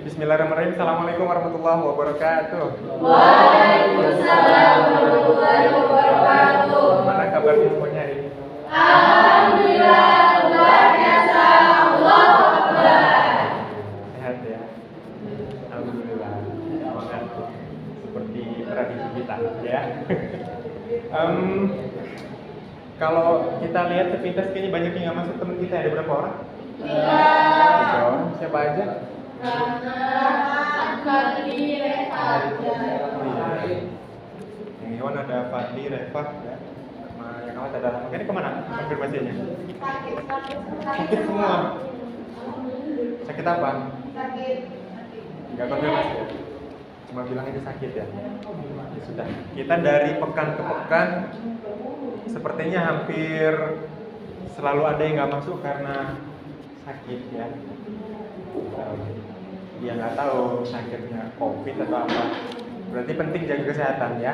Bismillahirrahmanirrahim. Assalamualaikum warahmatullahi wabarakatuh. Waalaikumsalam warahmatullahi wabarakatuh. Gimana kabarnya semuanya hari ini? Alhamdulillah, luar biasa. Allahu Akbar. Sehat ya? Alhamdulillah. Semangat seperti tradisi kita ya. Kalau kita lihat sepintas kayaknya banyak yang nggak masuk teman kita. Ada berapa orang? 3 orang. Siapa aja? Fadli, Refa. Yang Iwan ada Fadli, Reva ya. Sama yang awal ada Rahma. Ini kemana konfirmasinya? Sakit semua. Sakit apa? Nggak konfirmasi ya? Cuma bilang ini sakit ya? Ya sudah. Kita dari pekan ke pekan sepertinya hampir selalu ada yang nggak masuk karena sakit ya. Dia nggak tahu sakitnya COVID atau apa. Berarti penting jaga kesehatan ya.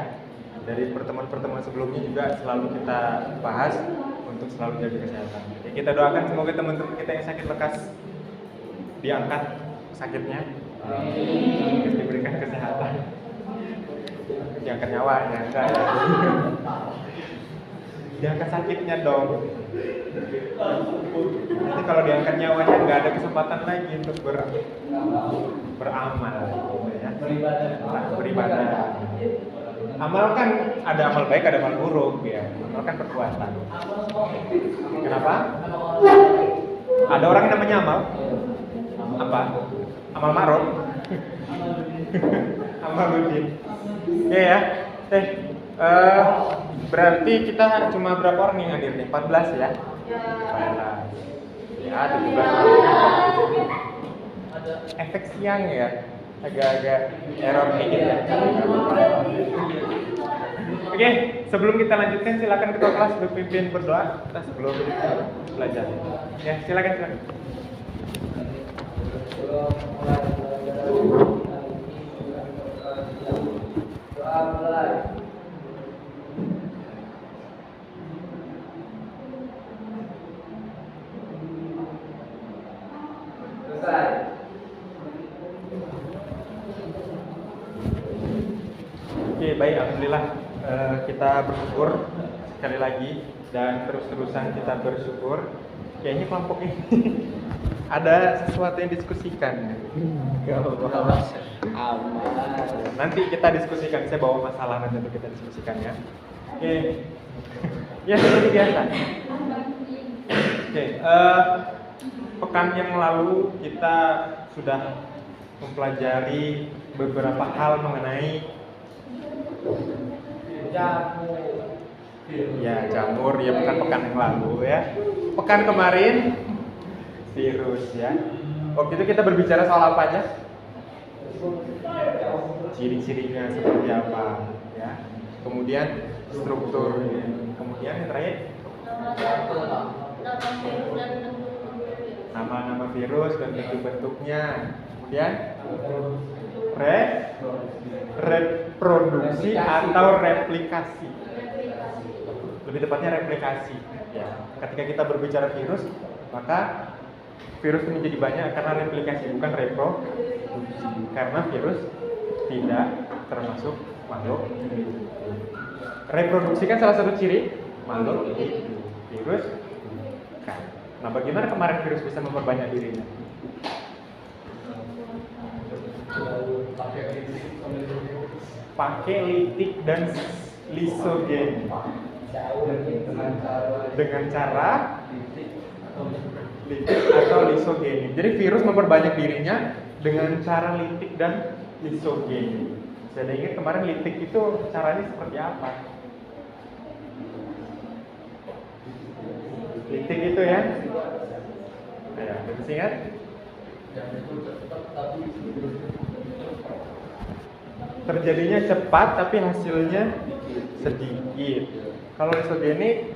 Dari pertemuan-pertemuan sebelumnya juga selalu kita bahas untuk selalu jaga kesehatan. Ya, kita doakan semoga teman-teman kita yang sakit lekas diangkat sakitnya, diberikan kesehatan, diangkat nyawanya, enggak ya. Diangkat sakitnya dong. Nanti kalau diangkat nyawanya nggak ada kesempatan lagi untuk beramal ya. Beribadah. Amal kan ada amal baik, ada amal buruk ya. Amal kan perbuatan. Kenapa? Ada orang yang namanya amal. Apa? Amal ma'ruf. Amal ludin. Ya. Berarti kita cuma berapa orang yang hadir nih? 14 ya? 14. Ya, 17 orang. Efek siang ya? Agak-agak error dikit ya. Oke, sebelum kita lanjutkan silakan ketua kelas berpimpin berdoa kita sebelum belajar. Ya, silakan. Oke, baik, alhamdulillah kita bersyukur sekali lagi dan terus-terusan kita bersyukur. Kayaknya kelompok ini ada sesuatu yang diskusikan. Nanti kita diskusikan. Saya bawa masalah nanti untuk kita diskusikan ya. Oke, ya seperti biasa. Oke, pekan yang lalu kita sudah mempelajari beberapa hal mengenai jamur ya, pekan yang lalu ya. Pekan kemarin virus ya. Waktu itu kita berbicara soal apa aja? Ciri-cirinya seperti apa ya. Kemudian strukturnya. Kemudian yang terakhir nama-nama virus dan bentuk-bentuknya. Kemudian reproduksi atau replikasi. Lebih tepatnya replikasi. Ya. Ketika kita berbicara virus, maka virus itu menjadi banyak karena replikasi, bukan reproduksi. Karena virus tidak termasuk makhluk hidup. Reproduksi kan salah satu ciri makhluk hidup. Virus kan. Nah, bagaimana kemarin virus bisa memperbanyak dirinya? Pakai litik dan lisogen. Dengan cara litik atau lisogen. Jadi virus memperbanyak dirinya dengan cara litik dan lisogen. Saya ingat kemarin litik itu caranya seperti apa? Litik itu ya? Ayo, masih ingat? Terjadinya cepat tapi hasilnya sedikit. Kalau lisogenik,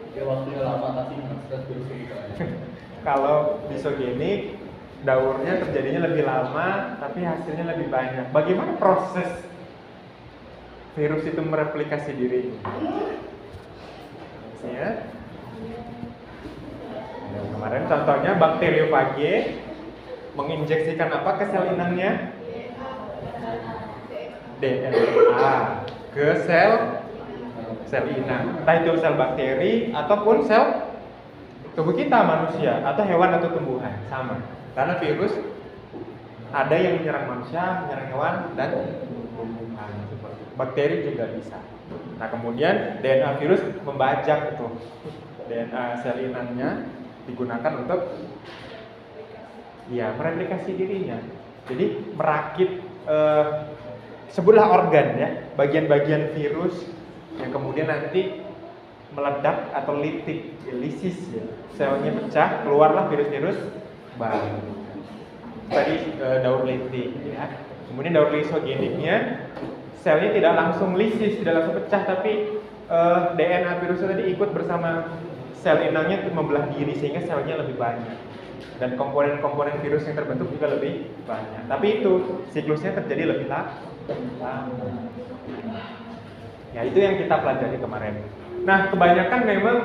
kalau lisogenik daurnya terjadinya lebih lama tapi hasilnya lebih banyak. Bagaimana proses virus itu mereplikasi diri? Ya. Kemarin contohnya bakteriofage menginjeksikan apa ke sel inangnya? DNA ke sel inang, entah itu sel bakteri ataupun sel tubuh kita manusia atau hewan atau tumbuhan, sama. Karena virus ada yang menyerang manusia, menyerang hewan dan tumbuhan. Bakteri juga bisa. Nah, kemudian DNA virus membajak itu DNA sel inangnya, digunakan untuk ya mereplikasi dirinya. Jadi merakit sebuah organ ya, bagian-bagian virus yang kemudian nanti meledak atau lisis ya. Selnya pecah, keluarlah virus-virus baru. Tadi daur litik ya. Kemudian daur lisogeniknya selnya tidak langsung lisis, tidak langsung pecah, tapi DNA virusnya tadi ikut bersama sel inangnya untuk membelah diri sehingga selnya lebih banyak. Dan komponen-komponen virus yang terbentuk juga lebih banyak. Tapi itu siklusnya terjadi lebih lama. Ya, itu yang kita pelajari kemarin. Nah, kebanyakan memang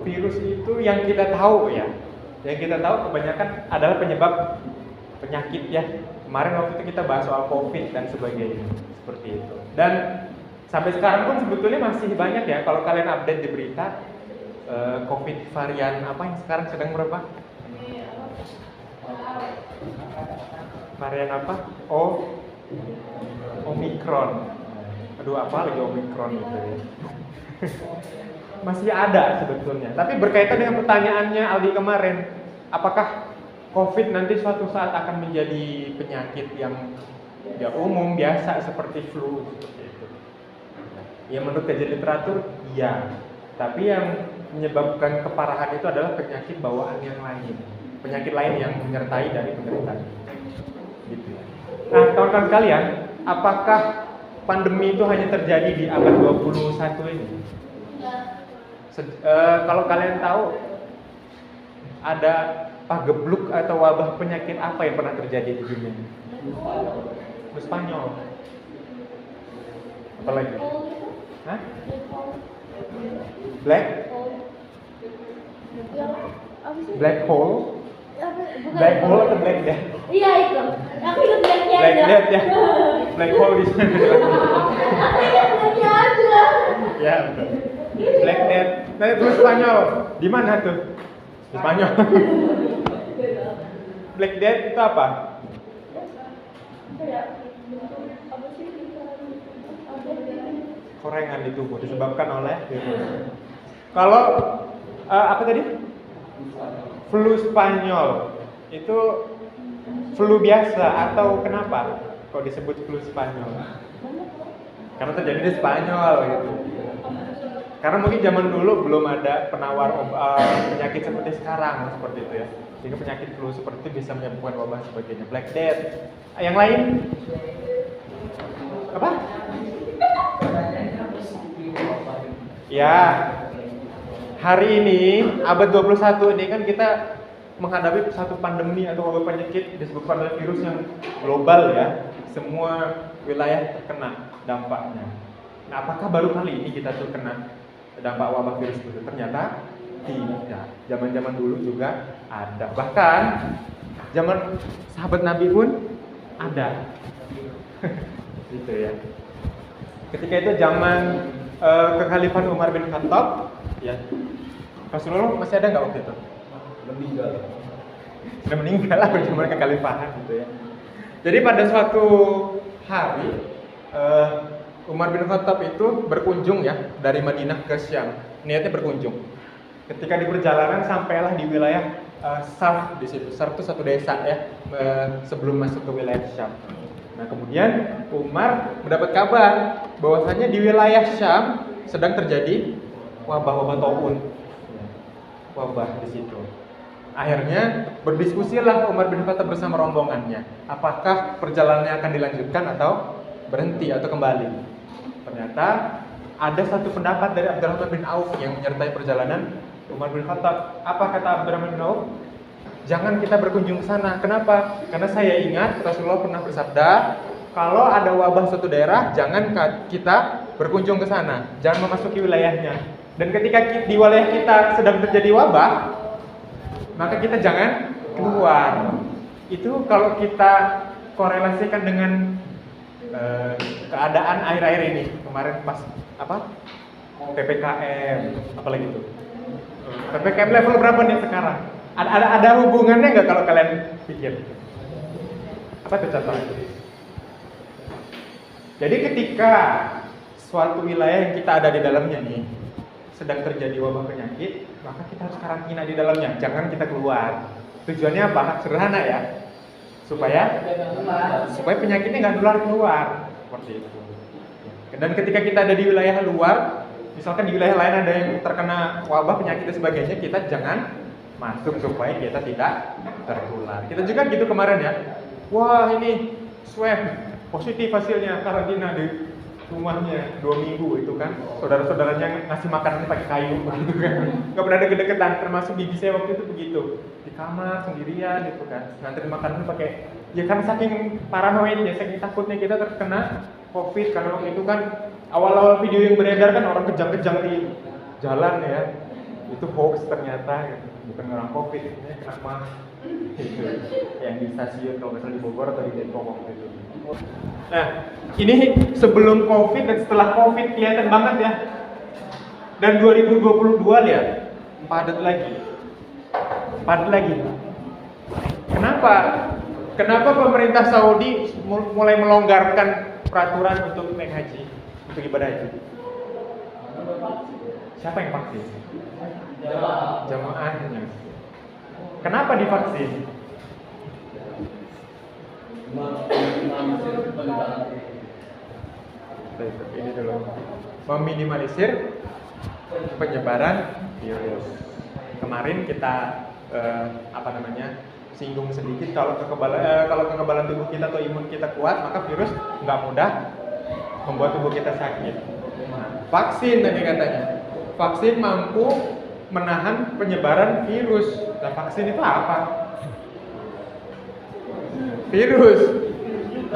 virus itu yang kita tahu ya. Yang kita tahu kebanyakan adalah penyebab penyakit ya. Kemarin waktu itu kita bahas soal COVID dan sebagainya. Seperti itu. Dan sampai sekarang pun sebetulnya masih banyak ya. Kalau kalian update di berita, COVID varian apa yang sekarang sedang berapa? Varian apa? Omikron. Aduh, apa lagi Omikron itu ya. Masih ada sebetulnya. Tapi berkaitan dengan pertanyaannya Aldi kemarin, apakah COVID nanti suatu saat akan menjadi penyakit yang ya umum biasa seperti flu seperti itu? Ya menurut kajian literatur, iya. Tapi yang menyebabkan keparahan itu adalah penyakit bawaan yang lain, penyakit lain yang menyertai dari penderita. Gitu ya. Nah, kawan-kawan sekalian, apakah pandemi itu hanya terjadi di abad 21 ini? Kalau kalian tahu, ada pagebluk atau wabah penyakit apa yang pernah terjadi di dunia? Flu Spanyol. Apa lagi? Hah? Black hole? Black hole atau black death? Iya itu. Aku ingat blacknya Black aja. death ya. Black hole di sana. Aku ingat blacknya aja. Ya betul. Black death. Nah, flu Spanyol. Di mana tuh? Di Spanyol. Black death itu apa? Korengan di tubuh disebabkan oleh virus. Kalau apa tadi? Flu Spanyol itu flu biasa atau kenapa kok disebut flu Spanyol? Karena terjadi di Spanyol gitu. Karena mungkin zaman dulu belum ada penawar penyakit seperti sekarang seperti itu ya. Sehingga penyakit flu seperti itu bisa menyebabkan wabah sebagainya. Black death. Yang lain? Apa? Ya. Hari ini abad 21 ini kan kita menghadapi satu pandemi atau wabah penyakit disebabkan oleh virus yang global ya. Semua wilayah terkena dampaknya. Nah, apakah baru kali ini kita terkena dampak wabah virus itu? Ternyata tidak. Zaman-zaman dulu juga ada. Bahkan zaman sahabat Nabi pun ada. Gitu ya. Ketika itu zaman kekhalifahan Umar bin Khattab, ya. Rasulullah masih ada nggak waktu itu? Sudah meninggal lah zaman kekhalifahan gitu ya. Jadi pada suatu hari Umar bin Khattab itu berkunjung ya dari Madinah ke Syam. Niatnya berkunjung. Ketika di perjalanan sampailah di wilayah Sarf di situ. Sarf itu satu desa ya sebelum masuk ke wilayah Syam. Nah, kemudian Umar mendapat kabar bahwasanya di wilayah Syam sedang terjadi wabah-wabah taun. Wabah di situ. Akhirnya berdiskusilah Umar bin Khattab bersama rombongannya. Apakah perjalanannya akan dilanjutkan atau berhenti atau kembali? Ternyata ada satu pendapat dari Abdurrahman bin Auf yang menyertai perjalanan Umar bin Khattab. Apa kata Abdurrahman bin Auf? Jangan kita berkunjung ke sana. Kenapa? Karena saya ingat Rasulullah pernah bersabda, kalau ada wabah suatu daerah, jangan kita berkunjung ke sana, jangan memasuki wilayahnya. Dan ketika di wilayah kita sedang terjadi wabah, maka kita jangan keluar. Itu kalau kita korelasikan dengan keadaan akhir-akhir ini kemarin pas apa PPKM apalagi itu PPKM level berapa nih sekarang? Ada hubungannya nggak kalau kalian pikir? Apa tuh contohnya? Jadi ketika suatu wilayah yang kita ada di dalamnya nih sedang terjadi wabah penyakit, maka kita harus karantina di dalamnya, jangan kita keluar. Tujuannya apa? Sederhana ya, supaya penyakitnya nggak nular keluar, seperti itu. Dan ketika kita ada di wilayah luar, misalkan di wilayah lain ada yang terkena wabah penyakit dan sebagainya, kita jangan masuk supaya kita tidak tertular. Kita juga gitu kemarin ya. Wah ini swab positif hasilnya, karantina di rumahnya 2 minggu itu kan. Saudara-saudaranya ngasih makanan pakai kayu gitu kan. Gak pernah deket-deketan, termasuk bibi saya waktu itu begitu. Di kamar sendirian gitu kan. Nganterin makanan pakai, ya kan saking paranoidnya, saking takutnya kita terkena COVID. Karena waktu itu kan awal-awal video yang beredar kan orang kejang-kejang di jalan ya. Itu hoax ternyata ya. Bukan orang COVID, ini kena mah gitu. Yang di stasiun kalau misalnya di Bogor atau di Depok waktu itu. Nah, ini sebelum COVID dan setelah COVID kelihatan banget ya. Dan 2022 lihat, padat lagi. Kenapa pemerintah Saudi mulai melonggarkan peraturan untuk naik haji, untuk ibadah haji? Siapa yang vaksin? Jamaahnya. Kenapa divaksin? Ini dulu. Meminimalisir penyebaran virus. Kemarin kita singgung sedikit kalau kekebalan tubuh kita atau imun kita kuat, maka virus nggak mudah membuat tubuh kita sakit. Vaksin tadi katanya, vaksin mampu menahan penyebaran virus. Nah, vaksin itu apa? Virus.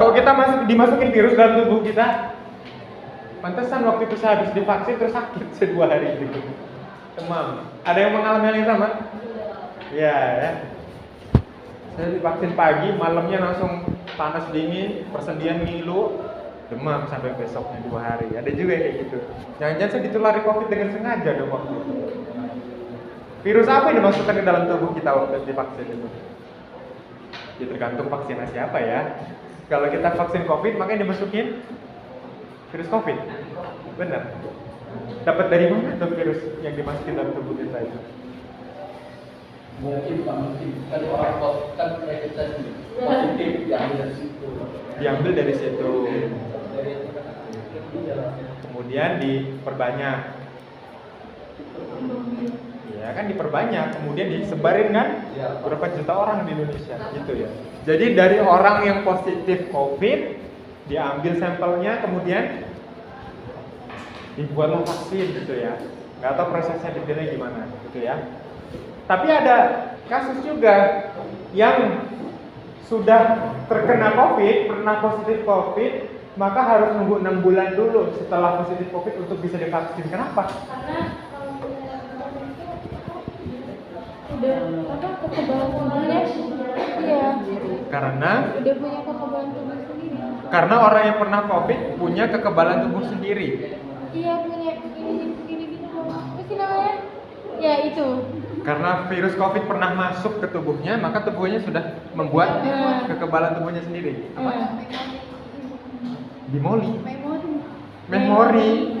Kalau kita dimasukin virus dalam tubuh kita, pantesan waktu itu saya habis divaksin terus sakit 2 hari gitu. Demam. Ada yang mengalami hal yang sama? Ya. Saya divaksin pagi, malamnya langsung panas dingin, persendian ngilu, demam sampai besoknya 2 hari. Ada juga yang kayak gitu. Jangan-jangan saya ditulari COVID dengan sengaja dong waktu itu. Virus apa yang dimasukkan ke dalam tubuh kita waktu divaksin itu? Ya tergantung vaksinasi apa ya. Kalau kita vaksin COVID, maka yang dimasukin virus COVID. Benar. Dapat dari mana tuh virus yang dimasukin dalam tubuh kita itu? Mungkin kan orang kan mereka positif diambil dari situ. Kemudian diperbanyak. Ya kan diperbanyak, kemudian disebarin kan berapa juta orang di Indonesia gitu ya. Jadi dari orang yang positif COVID diambil sampelnya, kemudian dibuatlah vaksin gitu ya. Nggak tahu prosesnya detailnya gimana gitu ya. Tapi ada kasus juga yang sudah terkena COVID, pernah positif COVID, maka harus nunggu 6 bulan dulu setelah positif COVID untuk bisa divaksin. Kenapa? Karena udah kekebalan tubuhnya, iya. Karena Udah punya kekebalan tubuh sendiri. Karena orang yang pernah COVID punya kekebalan tubuh sendiri. Iya punya gini gitu. Apa sih namanya? Ya itu. Karena virus COVID pernah masuk ke tubuhnya, maka tubuhnya sudah membuat kekebalan tubuhnya sendiri. Apa? Memori.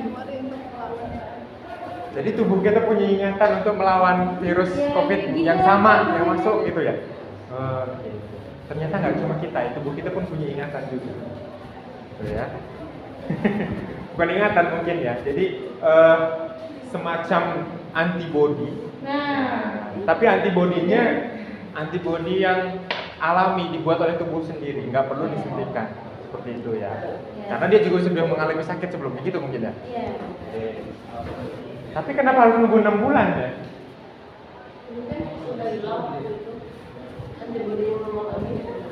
Jadi tubuh kita punya ingatan untuk melawan virus COVID yang sama yang masuk gitu ya. Ternyata nggak cuma kita, tubuh kita pun punya ingatan juga. Gitu ya. Bukan ingatan mungkin ya. Jadi semacam antibodi. Tapi antibodi yang alami dibuat oleh tubuh sendiri, nggak perlu disuntikan seperti itu ya. Karena dia juga sudah mengalami sakit sebelumnya gitu mungkin ya. Tapi kenapa harus nunggu 6 bulan ya?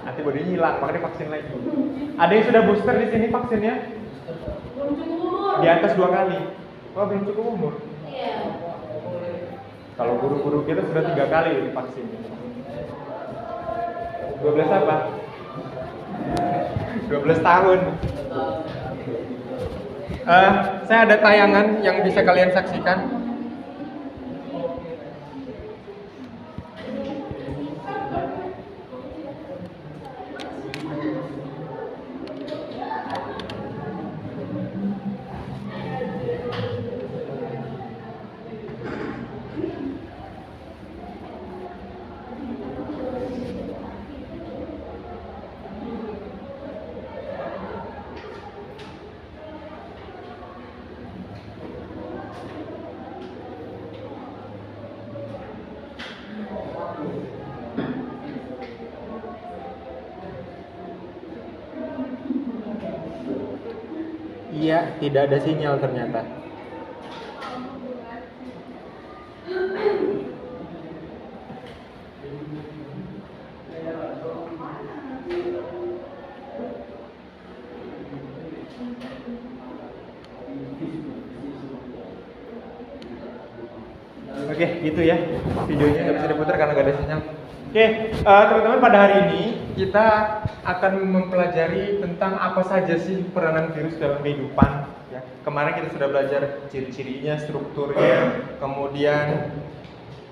Antibodinya hilang, makanya vaksin lagi. Ada yang sudah booster di sini vaksinnya? Belum cukup umur. Di atas 2 kali. Oh, belum cukup umur. Iya. Kalau guru-guru kita sudah 3 kali divaksin. 12 apa? 12 tahun. Saya ada tayangan yang bisa kalian saksikan. Iya, tidak ada sinyal ternyata. Oke, gitu ya. Videonya nggak bisa diputar karena nggak ada sinyal. Oke, teman-teman, pada hari ini kita akan mempelajari tentang apa saja sih peranan virus dalam kehidupan. Ya. Kemarin kita sudah belajar ciri-cirinya, strukturnya, kemudian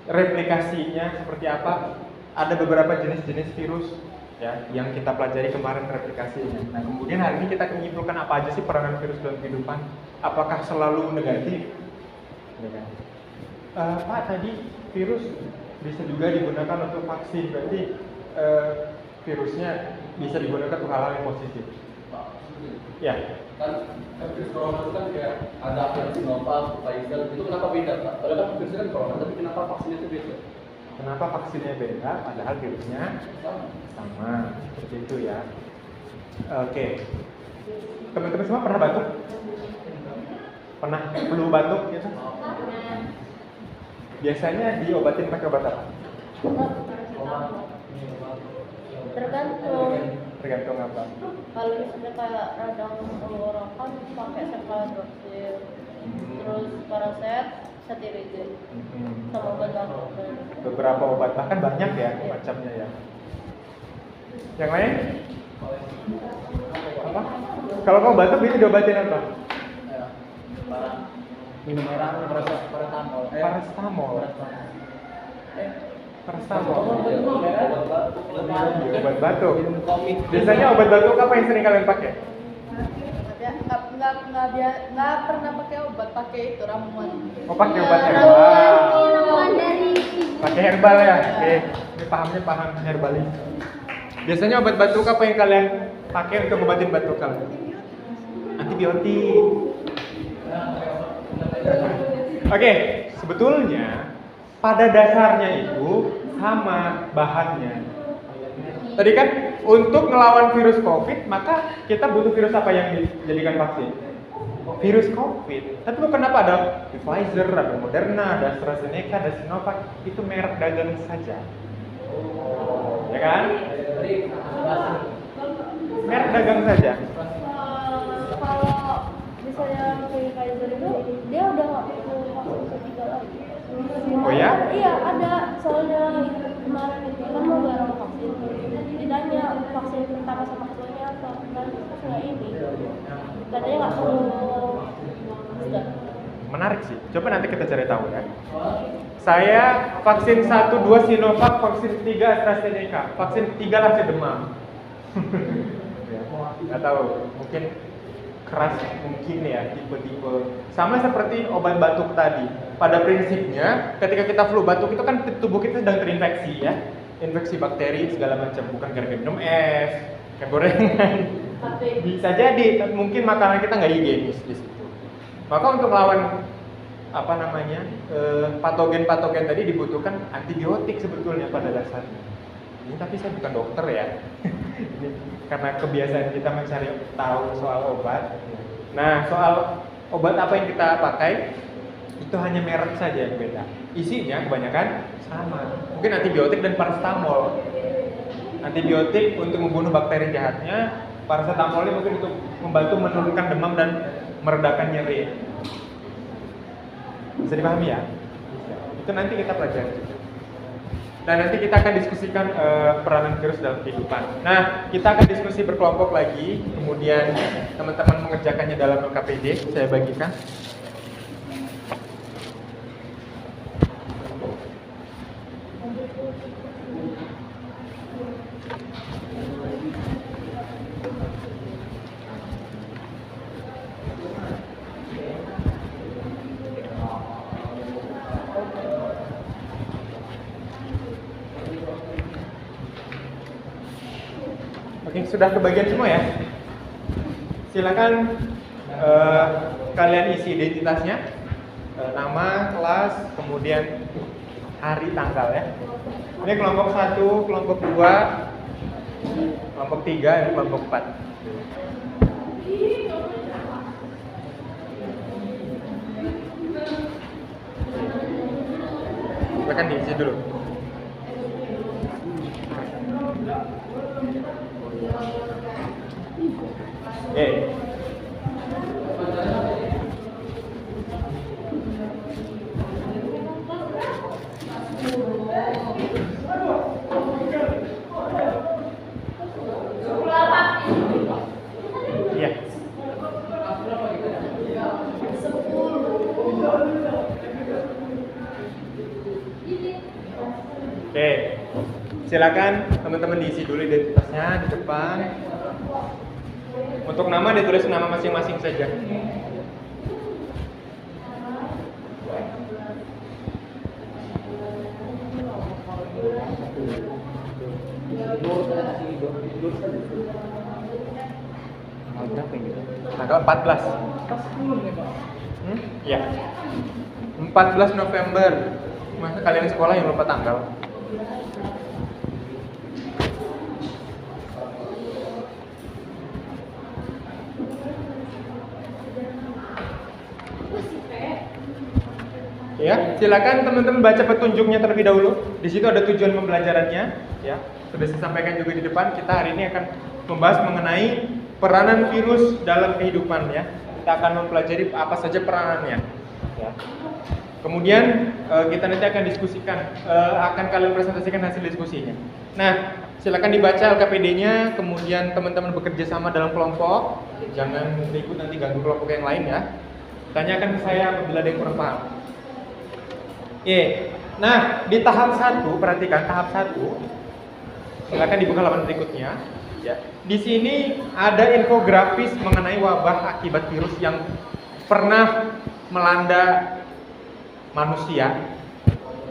replikasinya seperti apa. Ada beberapa jenis-jenis virus ya yang kita pelajari kemarin replikasinya. Nah, kemudian hari ini kita akan menyimpulkan apa aja sih peranan virus dalam kehidupan. Apakah selalu negatif? Negatif. Pak, tadi virus bisa juga digunakan untuk vaksin, berarti virusnya bisa digunakan untuk hal-hal yang positif. Ya. Kan virus corona itu kan kayak ada yang Sinovac, Pfizer, itu kenapa beda, Pak? Padahal kan virusnya kan corona, tapi kenapa vaksinnya itu beda? Kenapa vaksinnya beda, padahal virusnya sama, seperti itu ya. Oke. Teman-teman semua pernah batuk? Pernah flu batuk gitu? Biasanya diobatin pakai obat apa? Tergantung. Tergantung apa? Kalau misalnya kayak radang tenggorokan pakai cefalroxil, terus paraset, cetirizine, sama obat batuk. Beberapa obat, bahkan banyak ya macamnya ya. Yang lain? Apa? Kalau kamu batuk bisa diobatin apa? Minum merah, paracetamol. Paracetamol. Paracetamol. Obat Obat batuk. minum komik. Biasanya obat batuk apa yang sering kalian pakai? Ya, nggak pernah pakai obat, pakai itu ramuan. Oh, pakai obat herbal. Ramuan dari Pakai herbal ya. Oke, ini paham herbalis. Biasanya obat batuk apa yang kalian pakai untuk obatin batuk kalian? Antibiotik. Oke, sebetulnya pada dasarnya itu sama bahannya. Tadi kan untuk melawan virus COVID, maka kita butuh virus apa yang dijadikan vaksin? Virus COVID. Tapi kenapa ada Pfizer, ada Moderna, ada AstraZeneca, ada Sinovac? Itu merek dagang saja. Ya kan? Merek dagang saja. Kalau misalnya pakai Pfizer itu dia udah nggak perlu vaksin ketiga lagi. Oh ya? Iya, ada soalnya kemarin itu kan mau bareng vaksin. Ditanya vaksin pertama sama keduanya apa? Kan nggak ini. Katanya nggak perlu booster. Menarik sih. Coba nanti kita cari tahu ya. Saya vaksin 1, 2 Sinovac, vaksin 3 AstraZeneca. Vaksin 3 lah saya demam. Ya, nggak tahu, mungkin keras mungkin ya, tipe-tipe. Sama seperti obat batuk tadi. Pada prinsipnya, ketika kita flu batuk itu kan tubuh kita sedang terinfeksi ya. Infeksi bakteri segala macam, bukan gara-gara minum es, kayak gorengan. Bisa jadi, mungkin makanan kita nggak higienis di situ. Maka untuk melawan patogen-patogen tadi dibutuhkan antibiotik sebetulnya pada dasarnya. Ini tapi saya bukan dokter ya. Ini karena kebiasaan kita mencari tahu soal obat. Nah, soal obat apa yang kita pakai itu hanya merek saja yang beda. Isinya kebanyakan sama. Mungkin antibiotik dan paracetamol. Antibiotik untuk membunuh bakteri jahatnya, paracetamolnya mungkin untuk membantu menurunkan demam dan meredakan nyeri. Bisa dipahami ya? Bisa. Itu nanti kita pelajari. Dan nanti kita akan diskusikan peranan virus dalam kehidupan. Nah, kita akan diskusi berkelompok lagi, kemudian teman-teman mengerjakannya dalam LKPD, saya bagikan. Oke, sudah kebagian semua ya? Silakan kalian isi identitasnya, nama, kelas, kemudian hari, tanggal ya. Ini kelompok 1, kelompok 2, kelompok 3, dan kelompok 4. Silakan diisi dulu. Oke. Iya. Oke. Silakan teman-teman diisi dulu identitasnya di depan. Untuk nama ditulis nama masing-masing saja. Tanggal 14. Ya. 14 November. Masa kalian sekolah yang lupa tanggal? Ya, silakan teman-teman baca petunjuknya terlebih dahulu. Di situ ada tujuan pembelajarannya, ya. Sudah saya sampaikan juga di depan. Kita hari ini akan membahas mengenai peranan virus dalam kehidupan, ya. Kita akan mempelajari apa saja peranannya, ya. Kemudian kita nanti akan diskusikan, akan kalian presentasikan hasil diskusinya. Nah, silakan dibaca LKPD-nya, kemudian teman-teman bekerja sama dalam kelompok. Jangan ikut nanti ganggu kelompok yang lain, ya. Tanyakan ke saya apabila ada yang kurang paham. Oke, nah di tahap 1, perhatikan tahap 1. Silakan dibuka halaman berikutnya. Ya, di sini ada infografis mengenai wabah akibat virus yang pernah melanda manusia,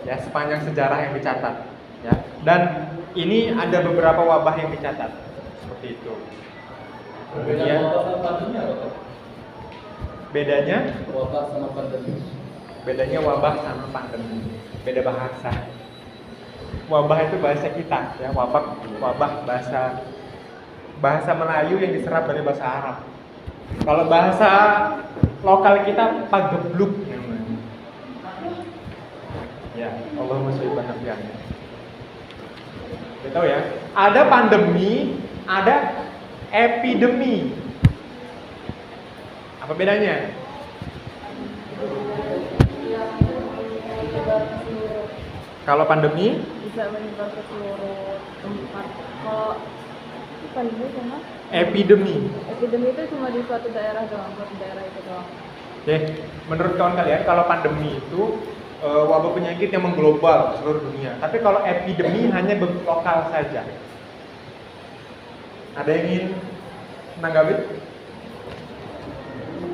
ya, sepanjang sejarah yang dicatat. Ya, dan ini ada beberapa wabah yang dicatat, seperti itu. Kemudian bedanya? Wabah sama pandemi. Bedanya wabah sama pandemi, beda bahasa. Wabah itu bahasa kita, ya, wabah bahasa Melayu yang diserap dari bahasa Arab. Kalau bahasa lokal kita pagebluk namanya. Ya, Allahumma sholli ala Nabi. Kita tahu ya, ada pandemi, ada epidemi. Apa bedanya? Kalau pandemi bisa menyebar ke seluruh tempat. Kalau pandemi sama epidemi. epidemi itu cuma di suatu daerah doang, suatu daerah itu doang. Oke, menurut kawan kalian kalau pandemi itu wabah penyakit yang mengglobal ke seluruh dunia. Tapi kalau epidemi hanya lokal saja. Ada yang ingin menanggapi?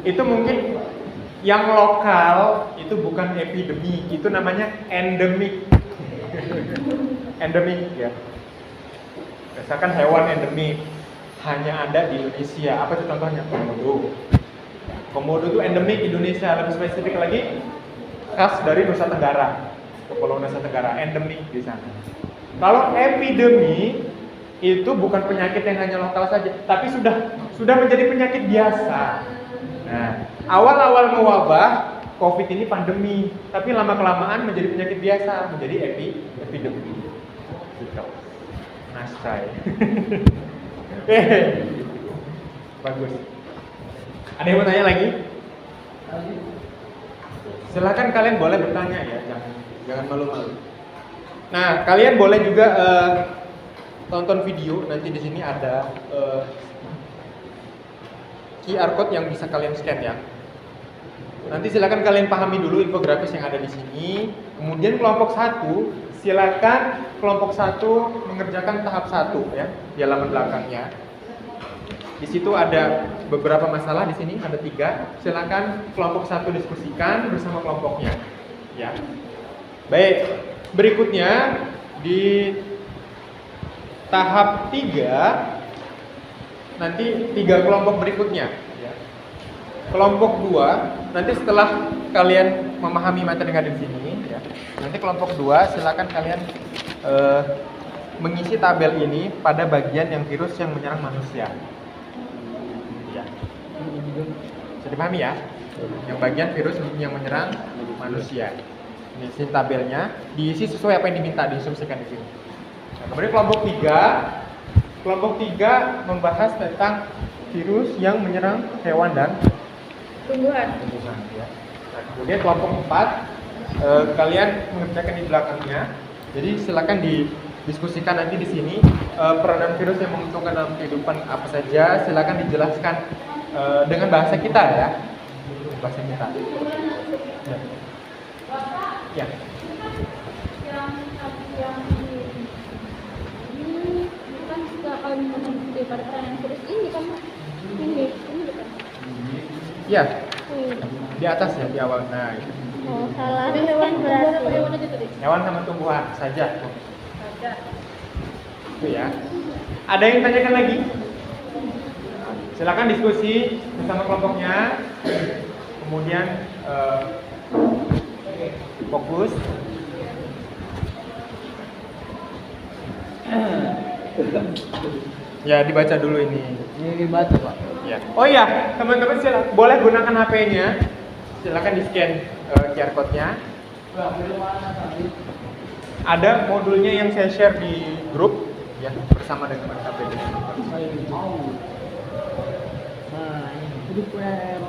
Itu mungkin yang lokal itu bukan epidemi, itu namanya endemik. Endemik, ya. Misalkan hewan endemik hanya ada di Indonesia. Apa itu contohnya? Komodo. Komodo itu endemik Indonesia, lebih spesifik lagi khas dari Nusa Tenggara, Pulau Nusa Tenggara, endemik di sana. Kalau epidemi itu bukan penyakit yang hanya lokal saja, tapi sudah menjadi penyakit biasa. Nah, awal-awal mewabah COVID ini pandemi, tapi lama-kelamaan menjadi penyakit biasa, menjadi epidemi. Gitu. Nasai. Bagus. Ada yang mau tanya lagi? Silakan kalian boleh bertanya ya, jangan malu-malu. Nah, kalian boleh juga tonton video. Nanti di sini ada QR code yang bisa kalian scan ya. Nanti silakan kalian pahami dulu infografis yang ada di sini. Kemudian kelompok 1, silakan kelompok 1 mengerjakan tahap 1 ya di halaman belakangnya. Di situ ada beberapa masalah di sini, ada 3. Silakan kelompok 1 diskusikan bersama kelompoknya. Ya. Baik, berikutnya di tahap 3 nanti 3 kelompok berikutnya ya. Kelompok 2 nanti setelah kalian memahami materi yang ada di sini ya. Nanti kelompok 2 silakan kalian mengisi tabel ini pada bagian yang virus yang menyerang manusia. Ya. Bisa dipahami ya? Yang bagian virus yang menyerang manusia. Ini tabelnya diisi sesuai apa yang diminta, diinstruksikan di sini. Nah, kemudian kelompok 3 membahas tentang virus yang menyerang hewan dan Tumbuhan. ya. Nah, kemudian kelompok 4 kalian mengerjakan di belakangnya. Jadi silakan didiskusikan nanti di sini peranan virus yang menguntungkan dalam kehidupan apa saja. Silakan dijelaskan dengan bahasa kita ya. Bahasa kita. Ya. Ya. Ini kan kalau daripada peranan virus ini kan ini kan. Ya. Di atas ya di awal. Nah, itu. Oh, salah. Itu hewan berarti. Hewan aja tadi. Hewan sama tumbuhan saja. Itu ya. Ada yang tanyakan lagi? Silakan diskusi bersama kelompoknya. Kemudian fokus. Ya, dibaca dulu ini. Ini baca Pak. Ya. Oh iya, teman-teman boleh gunakan HP-nya. Silakan di-scan QR code-nya. Ada modulnya yang saya share di grup ya bersama dengan KPD. Nah, ini web.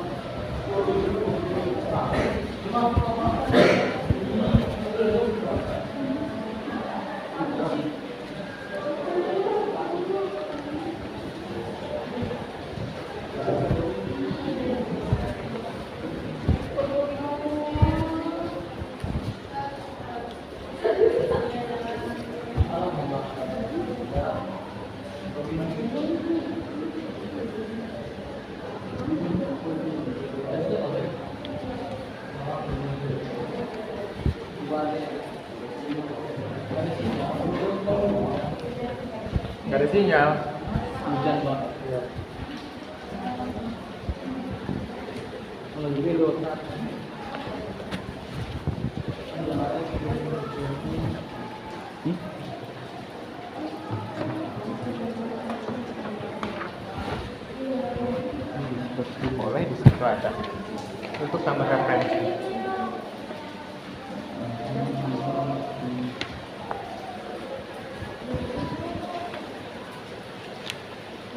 Nggak ada sinyal. Hujan Pak. Iya. Kalau gini lo. Boleh di situ ada untuk tambah referensi.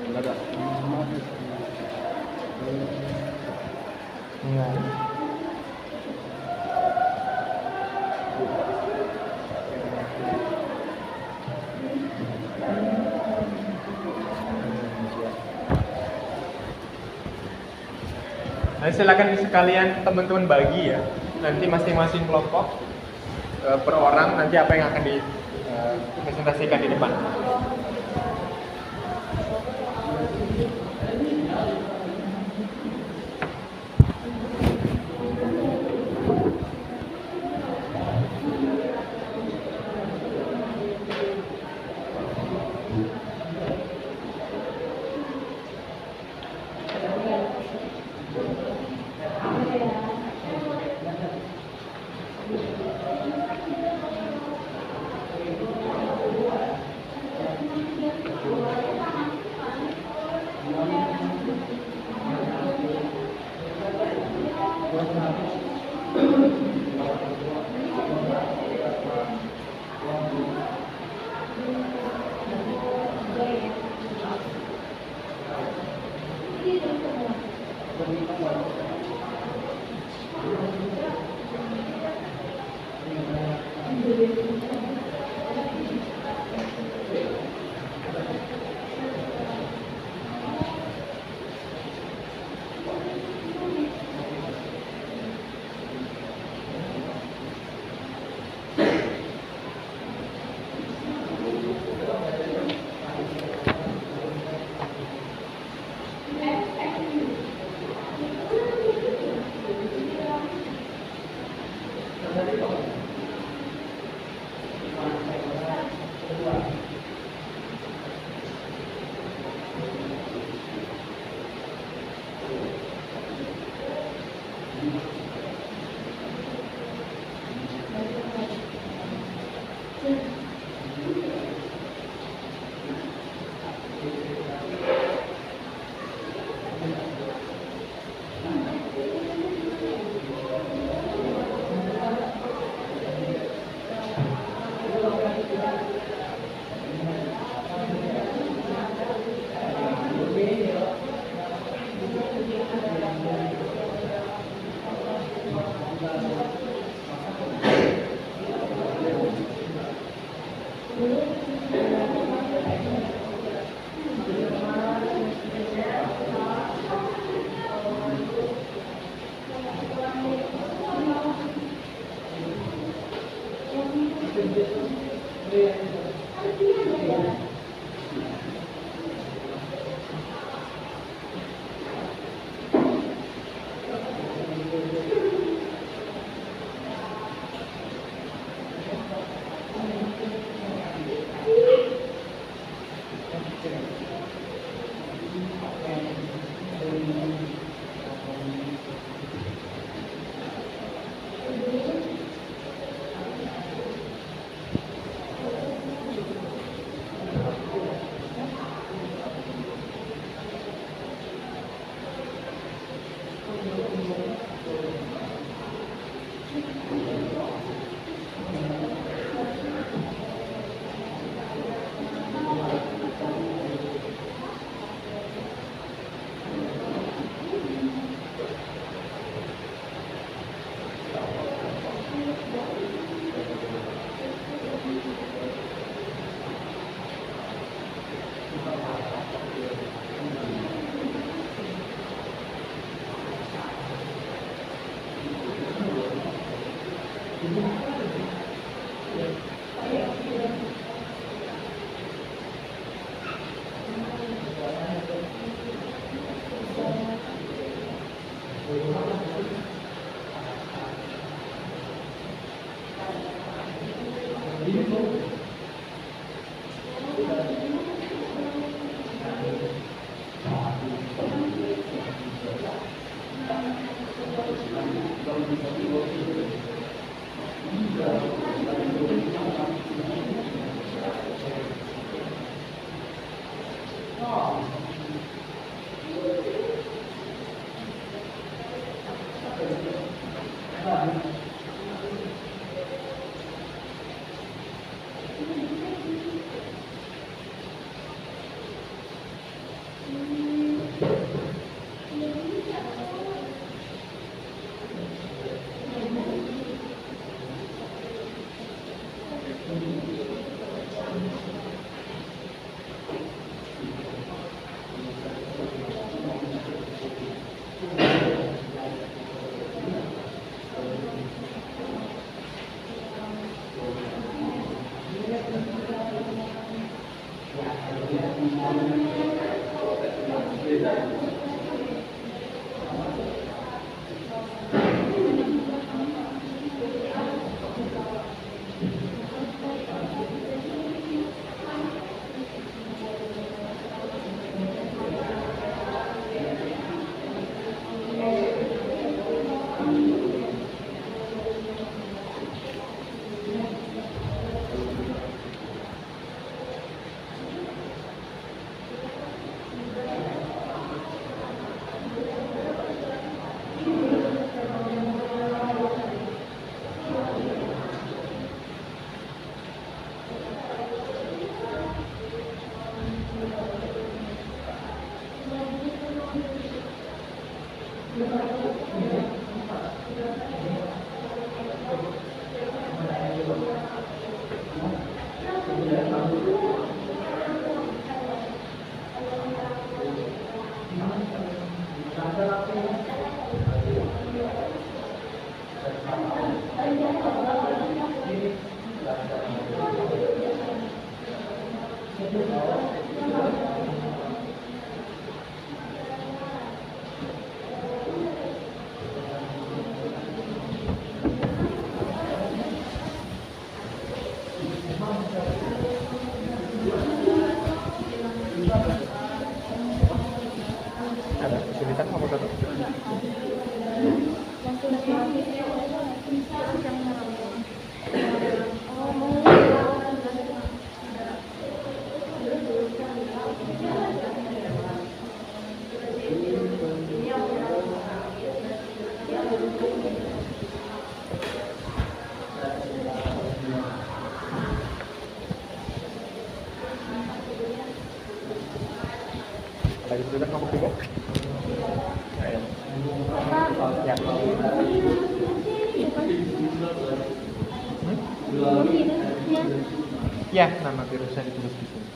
Enggak ada. Iya. Nah, silakan sekalian teman-teman bagi ya. Nanti masing-masing kelompok per orang nanti apa yang akan dipresentasikan di depan. Ada kesulitan kamu tutup? Ada kesulitan kamu juga? Ayo. Ya. Ya, nama virusnya ditulis di sini.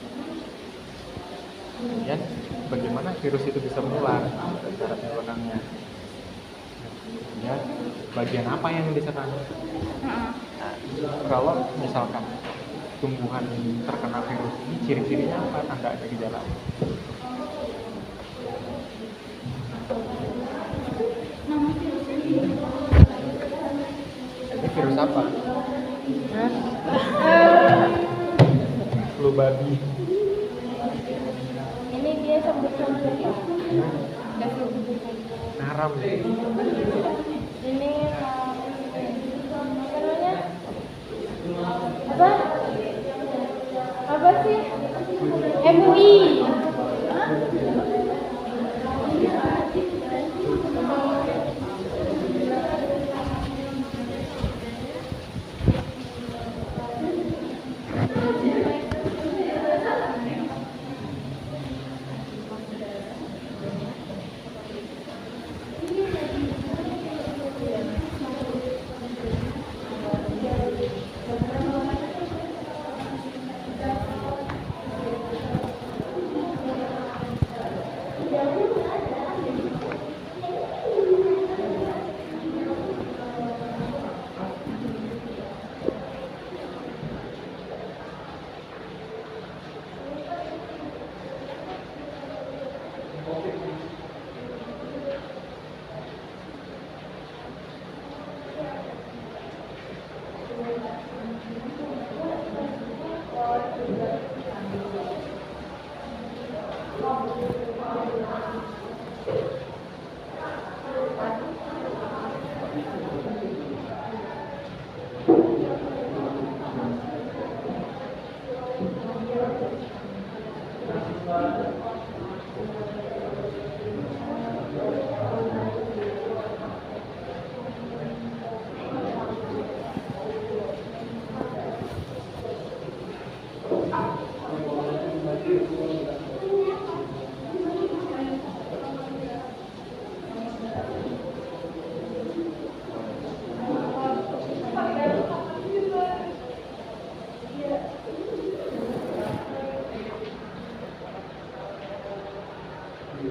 Kemudian bagaimana virus itu bisa menular, cara penularannya. Kemudian bagian apa yang diserang? Nah, kalau misalkan tumbuhan terkena virus ini, ciri-cirinya apa? Tanda ada gejala. Ini virus apa? Flu babi. Ini dia sebut-sebut ya. Naram. Ini apa namanya? Apa sih? MUI. Ini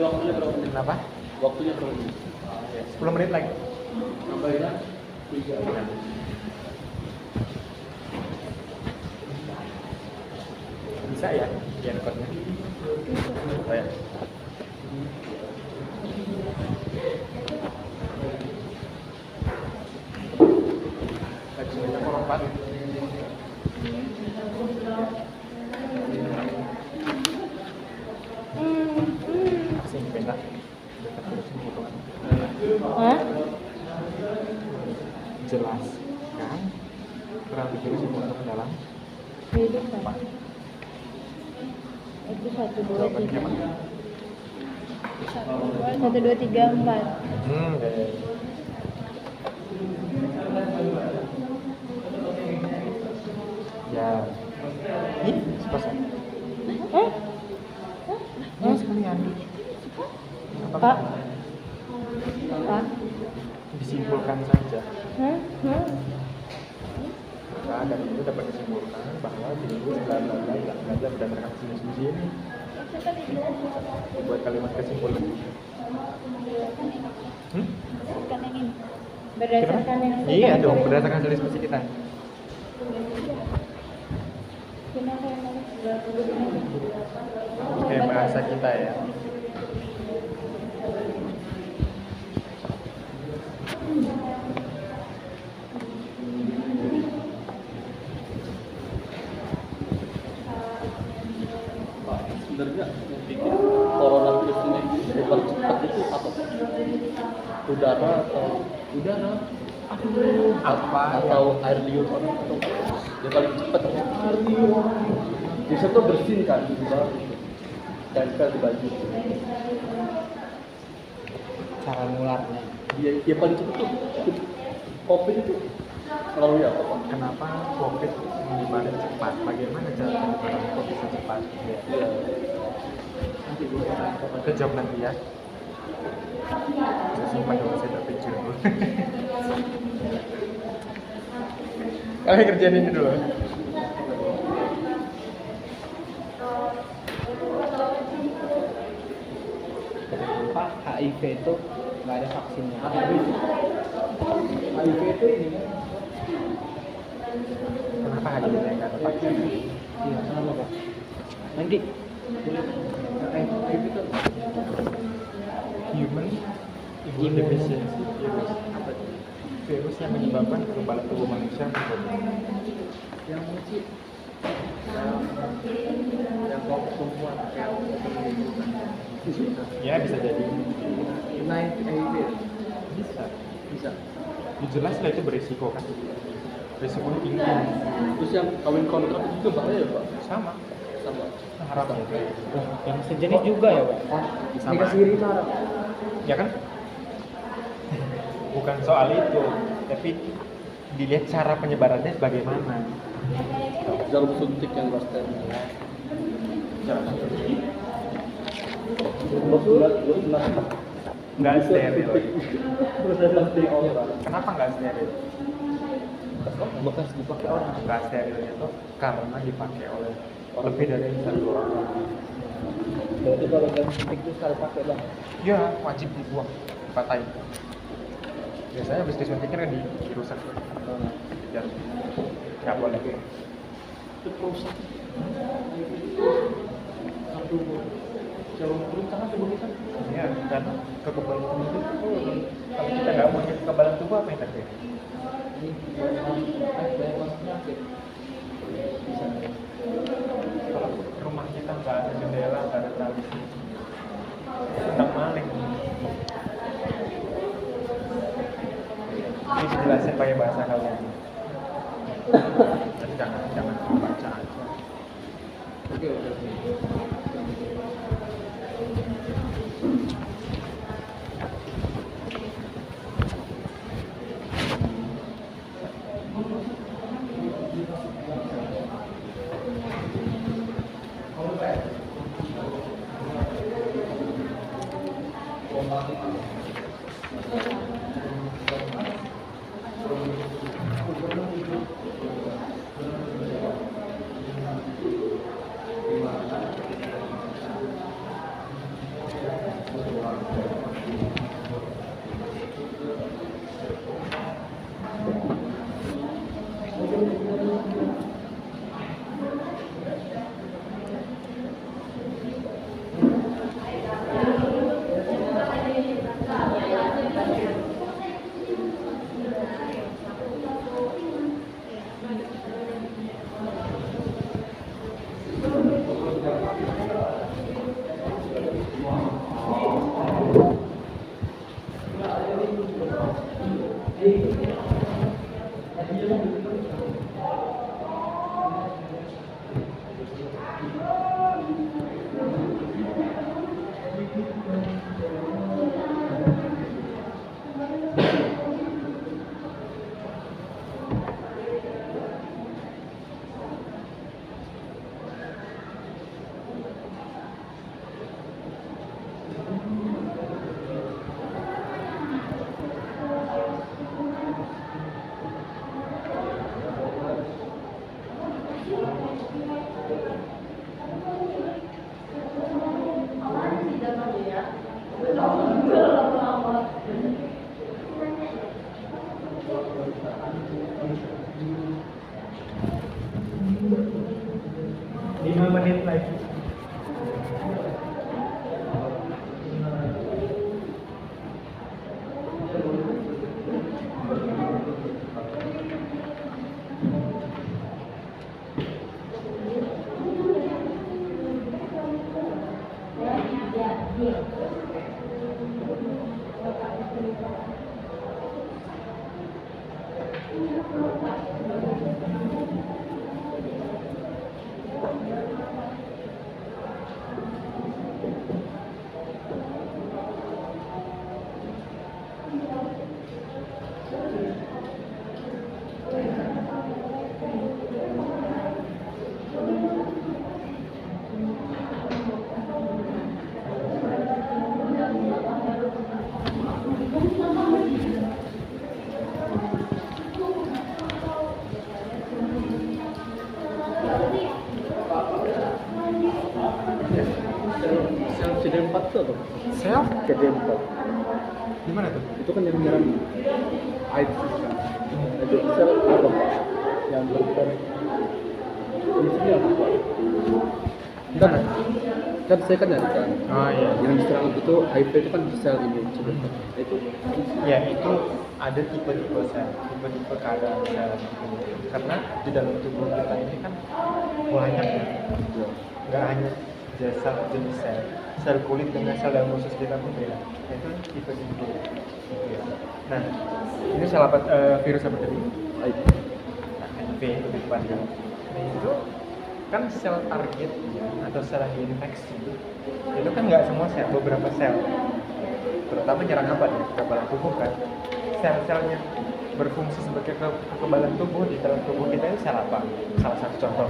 waktunya berapa menit? Kenapa? Waktunya berapa menit? 10 menit lagi. Nambahin 3. Bisa ya? Biar rekodnya. Oh ya. Lagi semuanya korompat. Sing beda. Hah? Jelas kan? Kurang pikir sih untuk ke dalam. Hidup kan? Itu 1, 2, Jawabannya 3. apa? 1, 2, 3, 4. Ya. Ya. Ih, selesai. Hah? Ya sekalian. Pak? Pak? Disimpulkan saja. Hah? Hah? Maka dari itu dapat disimpulkan bahwa virus bla bla bla bla bla bla berdasarkan diskusi ini. Buat kalimat kesimpulan. Berdasarkan yang Iya dong, berdasarkan hasil diskusi kita. Kayak bahasa kita ya. Sebenarnya yang bikin coronavirus ini super cepat itu apa? Udara atau udara? Apa Atau air liur atau yang paling cepat air liur. Bisa tuh bersin kan di luar, tempel di baju. cara nularnya? Dia paling cepat tuh COVID itu melalui apa Pak? Kenapa COVID menyebarnya cepat? Bagaimana cara penyebaran COVID bisa cepat? Iya. Kita jawab nanti ya. Saya simpan dulu, saya dapat judul. Kalian kerjain ini dulu. Pak, HIV itu nggak ada vaksinnya. HIV itu ini kan? Kenapa HIV nggak ada vaksin? Iya, kenapa Pak? Nanti HIV itu Human Immune Deficiency Virus. Apa itu? Virus yang menyebabkan kekebalan tubuh manusia yang tertutup. Yang kecil. Yang kelompok perempuan kayak Ya bisa jadi. naik HIV. Bisa. Bisa. Ya, jelas lah itu berisiko kan. Risikonya tinggi. Terus yang kawin kontrak itu juga bahaya ya Pak? Sama. Sama. Haramnya. Oh, yang sejenis juga ya, Pak? Sama. Nikah siri itu haram. Ya kan? Bukan soal itu, tapi dilihat cara penyebarannya bagaimana. Jarum suntik yang roster. Cara nggak steril. Kenapa nggak steril? Bekas dipakai orang. Nggak steril itu karena dipakai oleh lebih dari satu orang. Berarti kalau jarum suntik itu sekali pakai, Bang. Ya wajib dibuang, dipatahin. Biasanya habis disuntiknya kan dirusak. Ya, nggak boleh. Itu perusak. Jarum kulit tangan coba kita. Ya, dan kekebalan tubuh itu kalau kita nggak punya kekebalan tubuh apa yang terjadi? Kalau rumah kita nggak ada jendela, nggak ada tali, tentang maling. Ini dijelasin pakai bahasa kalian. Jadi jangan baca aja. Oke. Menit lagi. Sel CD4 itu apa? Self? CD4. Gimana tuh? Itu kan yang menyerang AIDS. Itu sel apa Pak? Yang berfungsi apa Pak? Gimana? Kan saya kan nyari kan. Oh iya. Yang diserang itu HIV itu kan sel imun sebenarnya. Itu Ya itu ada tipe-tipe sel, tipe-tipe keadaan sel. Karena di dalam tubuh kita ini kan banyak ya. Nggak hanya satu jenis sel. Sel kulit dengan sel dalam usus kita pun beda. Itu tipe-tipe. Ya. Nah, ini sel apa? Virus apa tadi? HIV. Nah, HIV lebih tepatnya. Nah itu kan sel target atau sel yang diinfeksi. Itu kan nggak semua sel, beberapa sel. Terutama nyerang apa nih? Kekebalan tubuh kan. Sel-selnya berfungsi sebagai kekebalan tubuh di dalam tubuh kita itu sel apa? Salah satu contoh.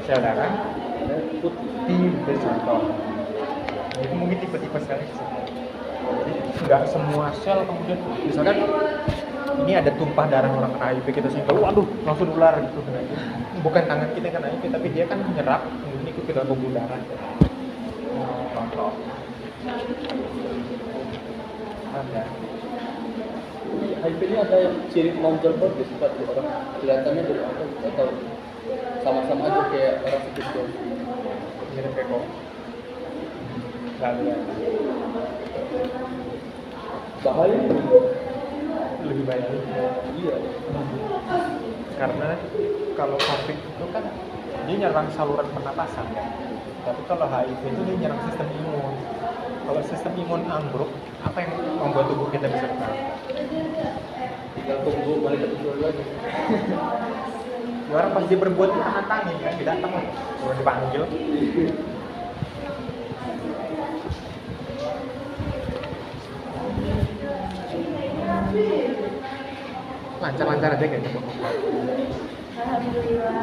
Sel darah, putih itu contoh. Nah, itu mungkin tipe-tipe selnya. Jadi nggak semua sel kemudian misalkan ini ada tumpah darah orang kena HIV kita sehingga waduh langsung ular gitu. Bukan tangan kita yang kena HIV tapi dia kan menyerap kemudian ikut ke dalam pembuluh darah. Contoh. Ada. HIV ini ada yang ciri nonverbal di sifat orang kelihatannya dari apa atau sama-sama aja kayak orang sakit jantung. Mirip kayak kok. Nggak lihat. Bahaya Lebih banyak. iya. Karena kalau COVID itu kan dia nyerang saluran pernapasan ya. Tapi kalau HIV itu dia nyerang sistem imun. Kalau sistem imun ambruk, apa yang membuat tubuh kita bisa kena? Tinggal tunggu balik ke tujuan lagi. Ya, orang pas dia berbuat itu nantangin kan, dia datang udah dipanggil. Lancar-lancar aja kayaknya. Alhamdulillah.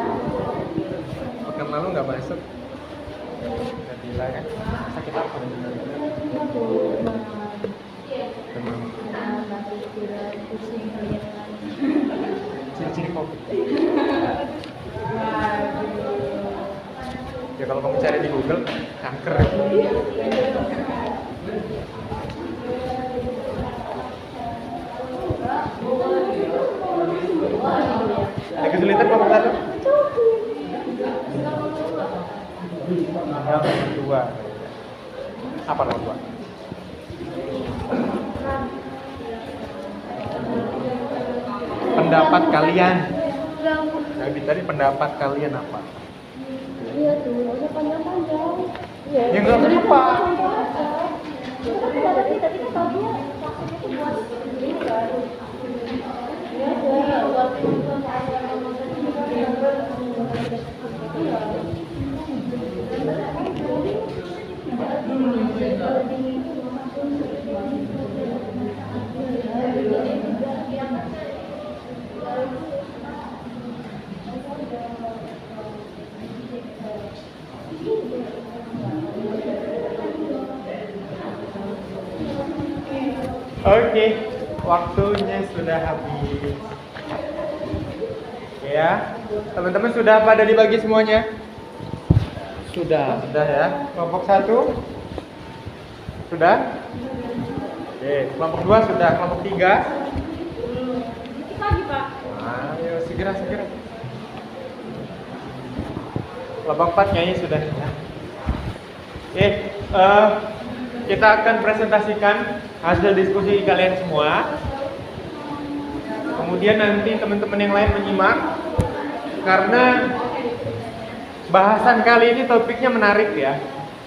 Pekan lalu nggak masuk. Nggak gila kan? Sakit apa? Demam. Ciri-ciri COVID. Ya kalau kamu cari di Google, kanker. Ada kesulitan nomor satu? Nomor dua. Apa nomor dua? Pendapat kalian. Nah, tadi pendapat kalian apa? Iya tuh, nggak usah panjang-panjang. Iya. Ya nggak apa-apa. Tapi tadi kan tahunya maksudnya tuh buat ini kan. Iya, buat Oke, waktunya sudah habis. Ya, teman-teman sudah pada dibagi semuanya? Sudah. Sudah ya. Kelompok 1 sudah? Oke, kelompok 2 sudah, kelompok 3. dikit lagi, Pak. Ayo segera. Kelompok 4 kayaknya sudah. Oke, kita akan presentasikan hasil diskusi kalian semua. Kemudian nanti teman-teman yang lain menyimak karena bahasan kali ini topiknya menarik ya.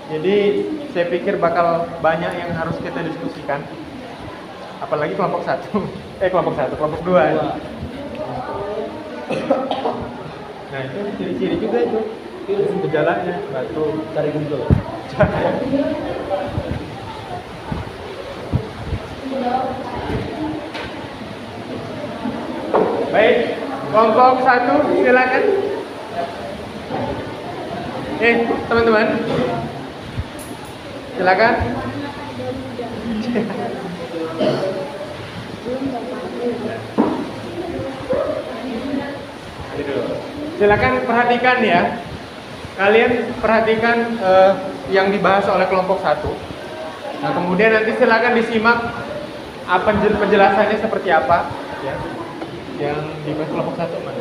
Jadi saya pikir bakal banyak yang harus kita diskusikan. Apalagi kelompok 1. Kelompok 2. Nah, itu ciri-ciri juga itu. Gejalanya batuk, Cari Google. Baik, kelompok 1 silakan. Teman-teman, silakan. Silakan perhatikan ya. Kalian perhatikan yang dibahas oleh kelompok 1. Nah, kemudian nanti silakan disimak apa penjelasannya seperti apa ya. Yang dibahas kelompok 1 mana?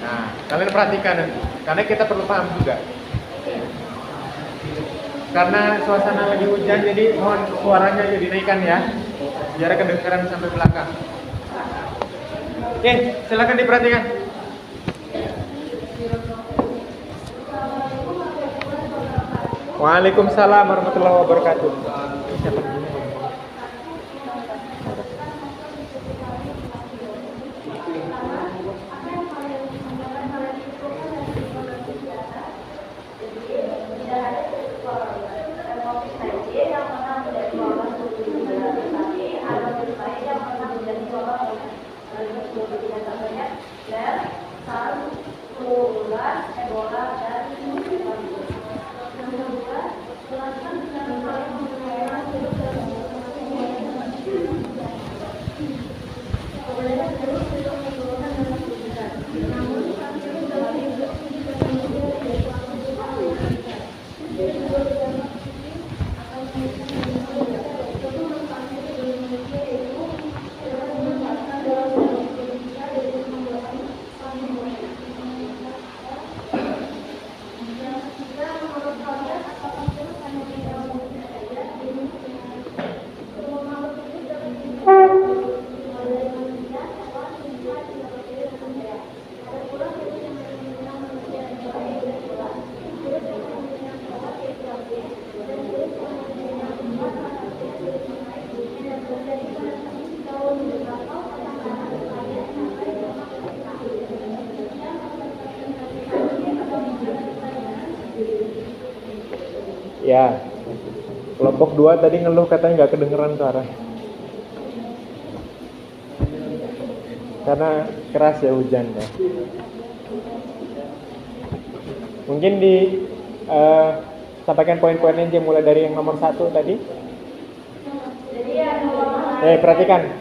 Nah, kalian perhatikan nanti. Karena kita perlu paham juga. Karena suasana lagi hujan, jadi mohon suaranya dinaikkan ya, biar kedengaran sampai belakang. Oke, silakan diperhatikan. Waalaikumsalam warahmatullahi wabarakatuh. Siapa ini? Ya, kelompok 2 tadi ngeluh katanya nggak kedengeran suara. Karena keras ya hujan ya. Mungkin sampaikan poin-poinnya aja mulai dari yang nomor 1 tadi. Perhatikan.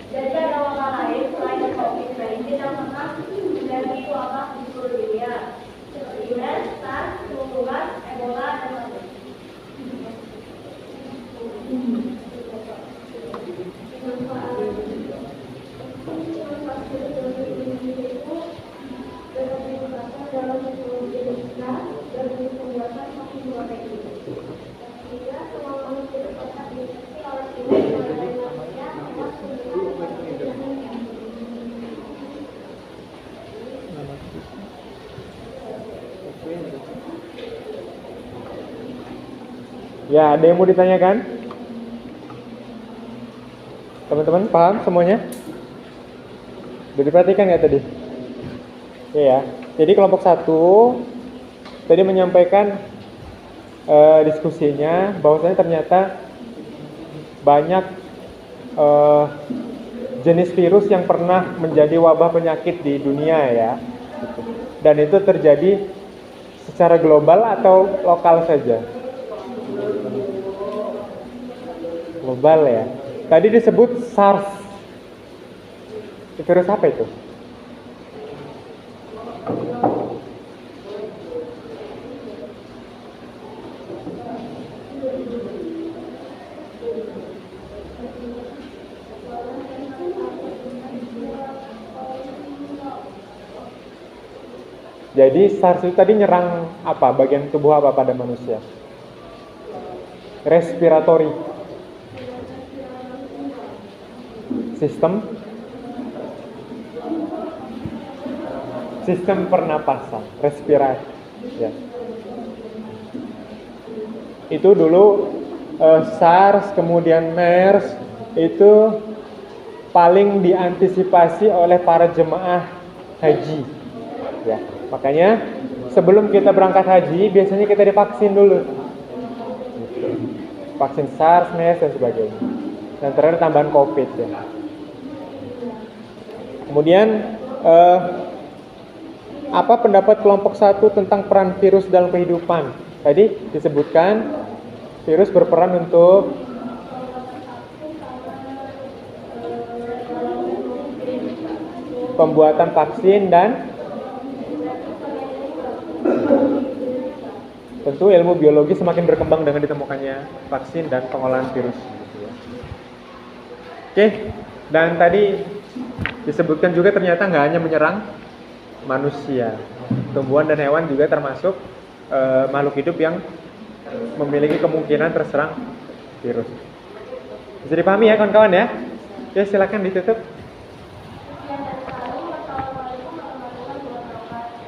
Jadi ada wabah lain selain COVID-19 yang pernah menjadi wabah di seluruh dunia, seperti MERS, SARS, flu, Ebola, dan lain-lain. Ya, ada yang mau ditanyakan? Teman-teman paham semuanya? Udah diperhatikan nggak tadi? Ya, jadi kelompok 1 tadi menyampaikan diskusinya bahwasanya ternyata banyak jenis virus yang pernah menjadi wabah penyakit di dunia ya. Dan itu terjadi secara global atau lokal saja? Global ya. Tadi disebut SARS. Virus apa itu? Jadi SARS itu tadi nyerang apa? Bagian tubuh apa pada manusia? Respiratory sistem pernapasan, respirasi ya. Itu dulu SARS kemudian MERS itu paling diantisipasi oleh para jemaah haji ya. Makanya sebelum kita berangkat haji biasanya kita divaksin dulu, vaksin SARS, MERS dan sebagainya. Dan terakhir tambahan COVID ya. Kemudian apa pendapat kelompok 1 tentang peran virus dalam kehidupan? Tadi disebutkan virus berperan untuk pembuatan vaksin dan tentu ilmu biologi semakin berkembang dengan ditemukannya vaksin dan pengolahan virus. Oke, dan tadi disebutkan juga ternyata nggak hanya menyerang manusia, tumbuhan dan hewan juga termasuk makhluk hidup yang memiliki kemungkinan terserang virus. Bisa dipahami ya kawan-kawan ya? Ya silakan ditutup.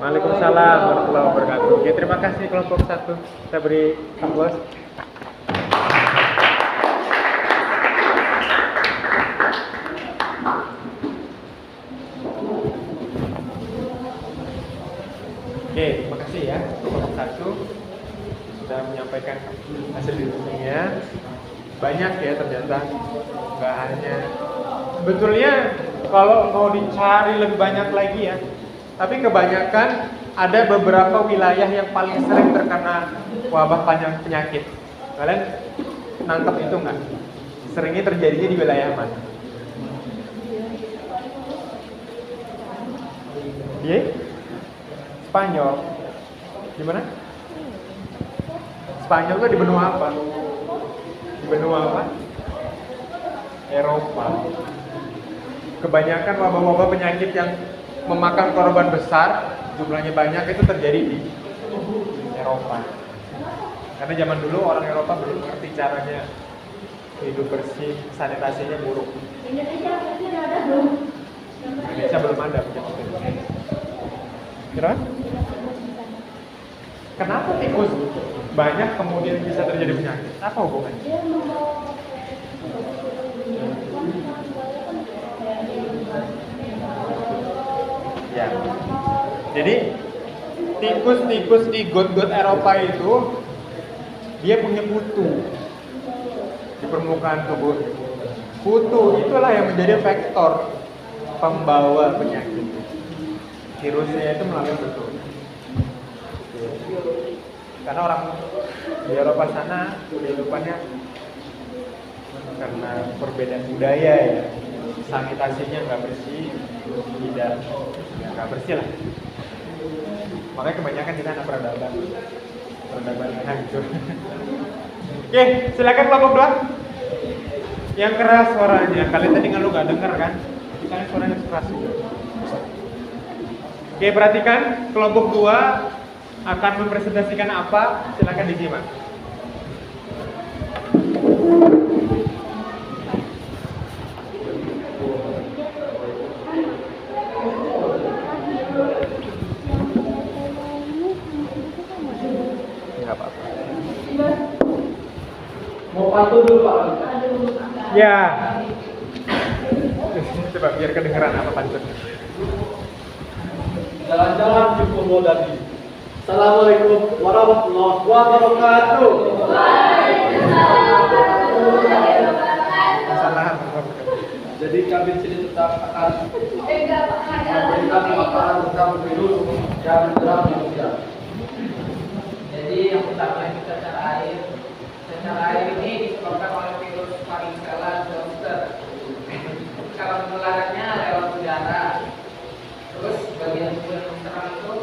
Waalaikumsalam warahmatullahi wabarakatuh. Oke, terima kasih kelompok 1. Saya beri aplaus. Oke, terima kasih ya kelompok 1 sudah menyampaikan hasil diskusinya. Banyak ya ternyata, nggak hanya sebetulnya kalau mau dicari lebih banyak lagi ya, tapi kebanyakan ada beberapa wilayah yang paling sering terkena wabah penyakit. Kalian nangkep itu nggak? Seringnya terjadinya di wilayah mana? Iya? Spanyol. Di mana? Spanyol itu di benua apa? Di benua apa? Eropa. Kebanyakan wabah-wabah penyakit yang memakan korban besar, jumlahnya banyak, itu terjadi di Eropa. Karena zaman dulu orang Eropa belum ngerti caranya hidup bersih, sanitasinya buruk. Indonesia belum ada penyakit itu. Kira? Kenapa tikus banyak kemudian bisa terjadi penyakit? Apa hubungannya? Ya. Jadi tikus-tikus di got-got Eropa itu dia punya kutu di permukaan tubuh. Kutu itulah yang menjadi vektor pembawa penyakit. Virusnya itu melalui kutu. Karena orang di Eropa sana kehidupannya karena perbedaan budaya ya, sanitasinya nggak bersih, nggak bersih lah. Makanya kebanyakan di sana peradaban hancur. Oke, silakan kelompok 2. Yang keras suaranya. Kalian tadi ngeluh nggak dengar kan? Kalian suaranya keras juga. Oke, perhatikan kelompok 2 akan mempresentasikan apa? Silakan disimak. Enggak apa-apa. Mau pantun dulu Pak? Ya. Coba biar kedengeran apa pantun. Jalan-jalan di Purwodadi. Assalamualaikum warahmatullahi wabarakatuh. Salam. Jadi kami sini tetap akan memberikan pemaparan tentang virus yang menyerang manusia. Jadi yang pertama kita secara air. Secara air ini disebabkan oleh virus varicella zoster. Kalau penularannya lewat udara. Terus bagian tubuh yang terserang itu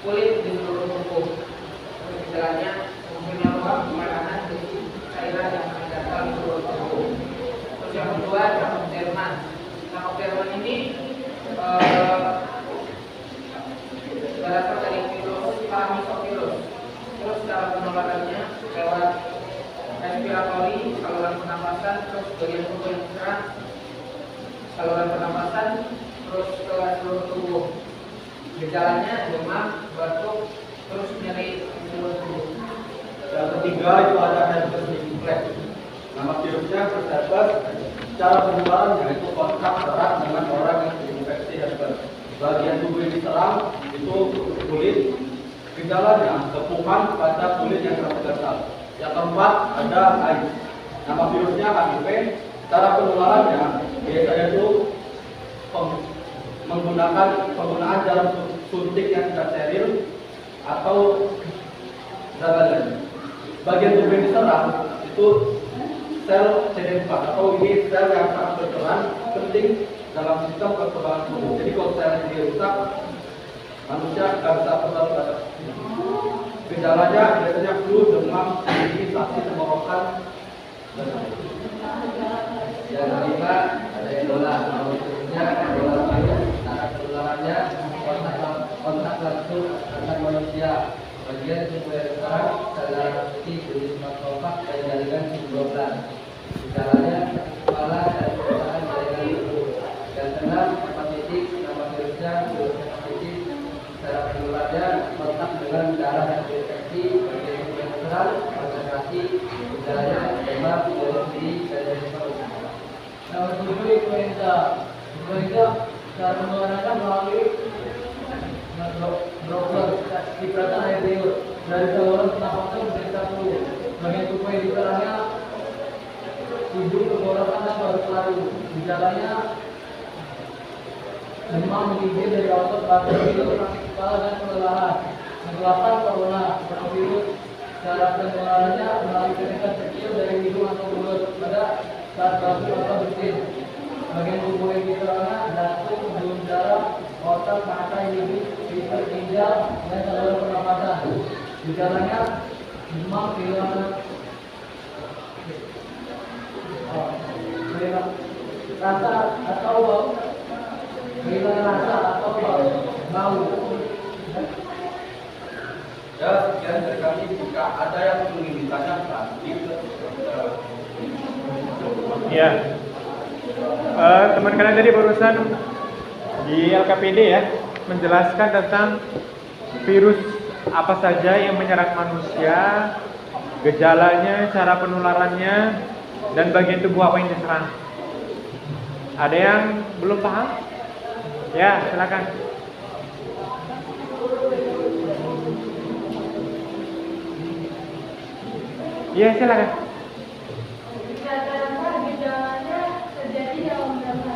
kulit di seluruh tubuh. Terus gejalanya mempunyai ruang pemanasan dari cairan yang mendatar di seluruh tubuh. Terus yang kedua Camotherman. Camotherman ini berasal dari virus Paramyxovirus. Terus cara penularannya lewat respiratori, saluran pernapasan, terus bagian tubuh yang diserang, saluran pernapasan, terus ke seluruh tubuh. Gejalanya demam, batuk, terus nyeri di seluruh tubuh. Yang ketiga itu ada herpes simplex. Nama virusnya herpes. Cara penularannya itu kontak erat dengan orang yang terinfeksi herpes. Bagian tubuh yang diserang itu kulit. Gejalanya kepukan pada kulit yang terkesal. Yang keempat ada AIDS. Nama virusnya HIV. Cara penularannya biasanya itu penggunaan jarum suntik yang tidak steril atau lain. Bagian tubuh yang diserang itu sel CD4 atau ini sel yang sangat berperan penting dalam sistem kekebalan tubuh. Jadi kalau sel ini rusak, manusia akan bisa tertular. Gejalanya biasanya flu, demam, nyeri, sakit tenggorokan, dan lain-lain. Yang kelima ada Ebola. Virusnya Ebola virus. Cara penularannya kontak masuk anak manusia. Bagian tubuh yang sekarang saudara putih jenis makropak dan jaringan subglobal. Gejalanya sakit kepala dan kerusakan jaringan tubuh. Dan tenang hepatitis, nama virusnya virus hepatitis. Secara penularnya kontak dengan darah yang terinfeksi, bagian tubuh yang serang, konsentrasi, gejalanya demam, nyeri dan nyeri perut. Nah, untuk influenza cara penularannya melalui droplet cipratan air liur dari saluran pernapasan berita flu. Bagian tubuh yang diserangnya hidung, tenggorokan dan paru-paru. Gejalanya demam, menggigil dari otot, batuk, pilek, sakit kepala dan kelelahan. Yang 8 corona virus. Cara penularannya melalui tetesan kecil dari hidung atau mulut pada saat batuk atau bersin. Bagian tubuh yang diserangnya jantung, pembuluh darah, otak, mata, gigi, liver, ginjal, dan saluran pernapasan. Gejalanya demam, kehilangan rasa atau bau, kehilangan rasa atau bau. Ya, sekian dari kami. Jika ada yang ingin ditanyakan, Ya. Teman kalian tadi barusan di LKPD ya menjelaskan tentang virus apa saja yang menyerang manusia, gejalanya, cara penularannya, dan bagian tubuh apa yang diserang. Ada yang belum paham? Ya, silakan. Iya, silakan. Gejalanya terjadi dalam berapa?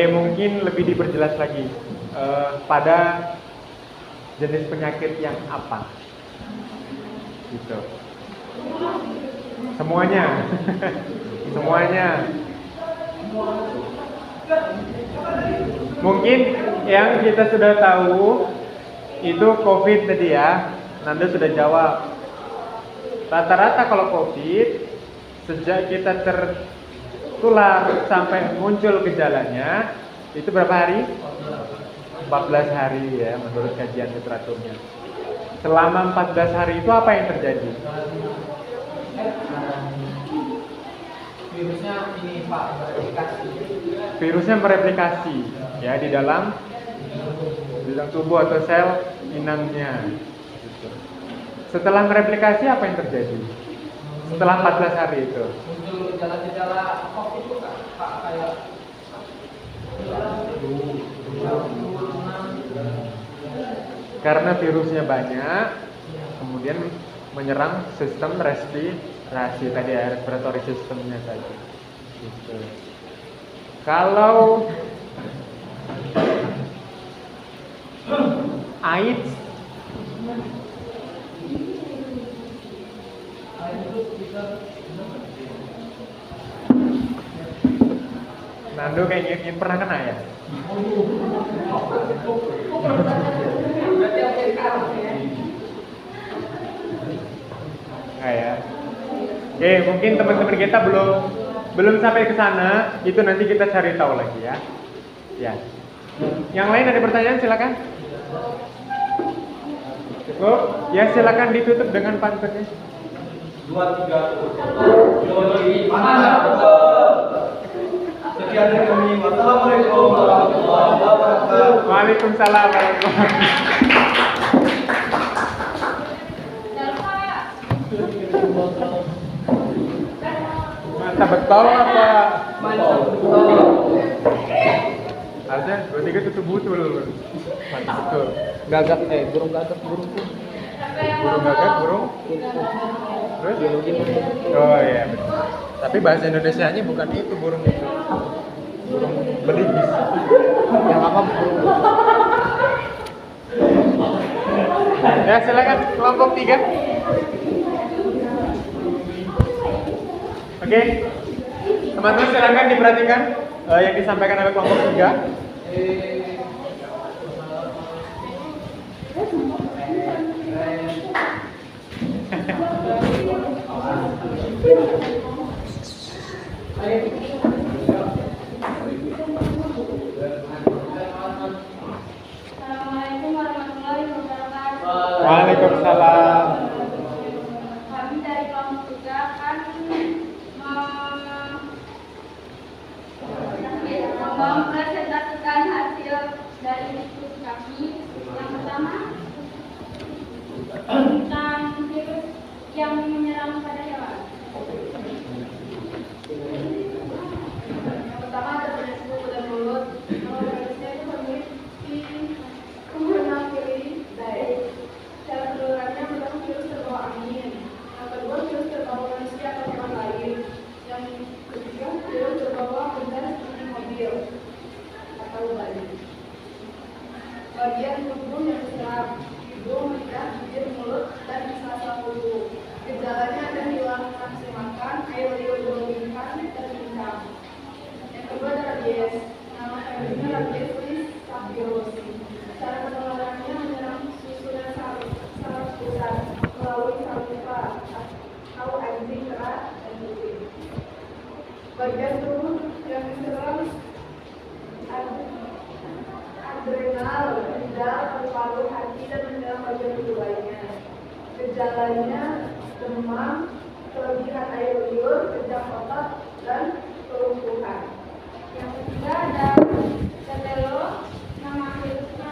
Mungkin lebih diperjelas lagi pada jenis penyakit yang apa, gitu. Semuanya, semuanya. Mungkin yang kita sudah tahu itu COVID tadi ya, Nanda sudah jawab. Rata-rata kalau COVID, sejak kita tertular sampai muncul gejalanya, itu berapa hari? 14 hari ya, menurut kajian literaturnya. Selama 14 hari itu apa yang terjadi? Virusnya ini Pak, bereplikasi. Virusnya mereplikasi ya di dalam tubuh atau sel inangnya. Gitu. Setelah mereplikasi apa yang terjadi? Setelah 14 hari itu. Muncul gejala-gejala COVID itu Pak, kayak karena virusnya banyak, kemudian menyerang sistem respirasi tadi ya, respiratory systemnya tadi. Gitu. Kalau AIDS Nando kayaknya pernah kena ya? Nah, ya. Oke, mungkin teman-teman kita belum sampai ke sana, itu nanti kita cari tahu lagi ya. Ya. Yang lain ada pertanyaan silakan. Cukup? Ya silakan ditutup dengan pantunnya. 2, 3, Yoi, mantap. Sekian dari kami. Wassalamualaikum warahmatullahi wabarakatuh. Waalaikumsalam warahmatullahi wabarakatuh. Mantap betul apa? mantap betul. Ada 2, 3 tutup butul. Mantap betul. Gagak burung gagak burung pun. Burung gagak, burung. Terus? Oh iya betul. Tapi bahasa Indonesianya bukan itu burung itu. Burung belibis. Yang apa burung? Ya silakan kelompok 3. Oke. Teman-teman silakan diperhatikan yang disampaikan oleh kelompok 3. Waalaikumsalam. Kami dari kelompok 3 akan mempresentasikan hasil dari diskusi kami. Yang pertama, tentang virus yang menyerang pada hewan. Yang pertama ada beresiko pada mulut. Kalau virusnya itu memiliki penggunaan pilih baik. Cara penularannya merupakan virus terbawa angin. Yang kedua, virus terbawa manusia atau hewan lain. Yang ketiga, virus terbawa benda seperti mobil atau balik. Bagian tubuh yang diserang, hidung, lidah, bibir, mulut, dan di sela-sela tubuh. Gejalanya ada hilang nafsu makan, air liur berlebihan, dan pincang. Yang kedua ada rabies. Nama virusnya rabies staphylococcus. Cara penularannya menyerang susunan saraf pusat melalui saliva atau anjing keras dan kucing. Bagian tubuh yang diserang adrenal, ginjal, paru-paru, hati, dan menyerang bagian tubuh lainnya. Gejalanya demam, kelebihan air liur, kejang otot, dan kelumpuhan. Yang ketiga ada Tetelo. Nama virusnya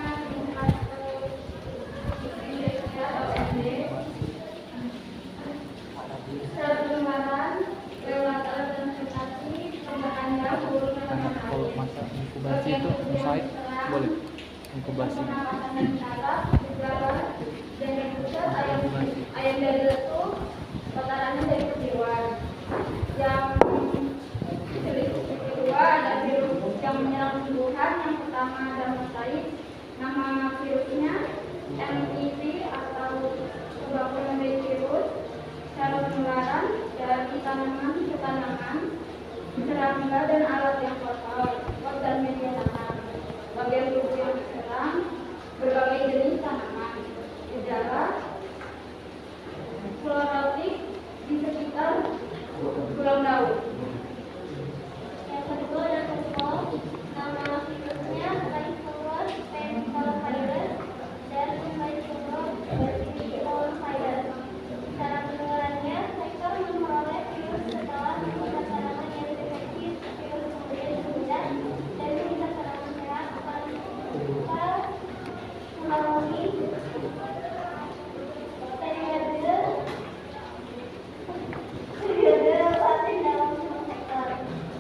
secara penularan lewat alat transportasi, pembahannya burung dan Kalau masa inkubasi itu insight boleh inkubasi. Ayam dari letu, kotorannya dari kejiwaan. Yang kedua ada virus yang menyerang tumbuhan. Yang pertama ada mosaik. Nama virusnya MIV atau tuberculous virus. Cara penularan dari tanaman ke tanaman, serangga dan alat yang kotor, pot dan media tanam. Bagian tubuh yang diserang, berbagai jenis tanaman. Gejala klorotik di sekitar tulang daun. Yang kedua ada Kepol. Nama virusnya Rhinovirus encephalitis dan Rhinovirus virus. Cara penularannya, sektor memperoleh virus setelah melihat tanaman yang terinfeksi virus kemudian kemudian dan melihat tanaman sehat akan melalui periode latin dalam semua sektor.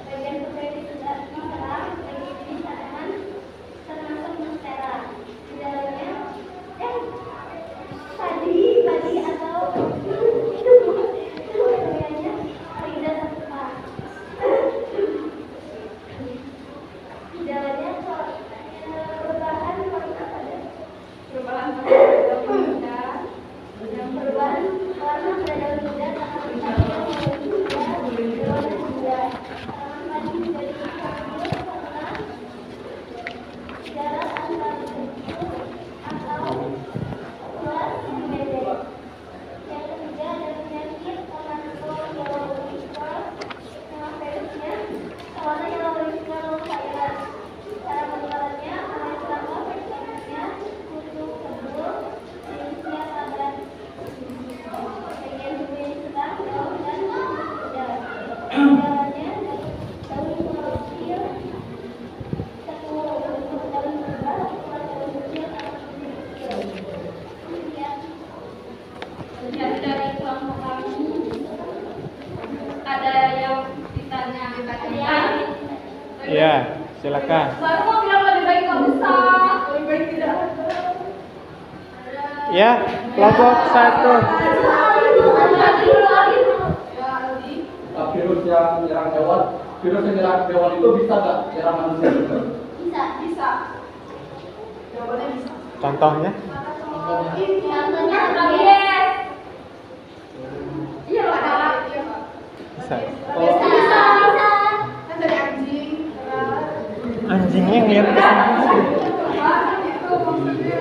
Bagian tubuh sudah menyerang bagi jenis tanaman termasuk monstera. Gejalanya padi atau semuanya tidak terpapar. Gejalanya perubahan kualitas pada perubahan pada muda, yang perubahan warna pada daun muda, tanaman padi yang mulai berwarna muda, tanaman padi menjadi stabil karena jarak antara bentuk atau luas yang beda. Yang ketiga ada penyakit Onasco-Yellowish Spot. Nama virusnya Salmonella Yellowish Spot virus. Cara penularannya oleh serangga vertiknya kutu kebul, jenisnya padat. Bagian tubuh yang diserang daun dan kuda. Gejalanya daun klorofil, satu daun berubah, ukuran daun kecil atau kecil. Jadi dari kelompok kami ada yang ditanya Iya, silakan. baru mau bilang lebih baik nggak bisa, lebih baik tidak. Ya, kelompok 1. Virus yang menyerang hewan, virus yang menyerang hewan itu bisa nggak menyerang manusia juga? Bisa. Jawabannya bisa. Contohnya? Contohnya rabies. Iya loh, ada. Iya Pak. Bisa. Bisa. Kan dari anjing. Anjingnya ngeliat ke sana. Itu maksudnya.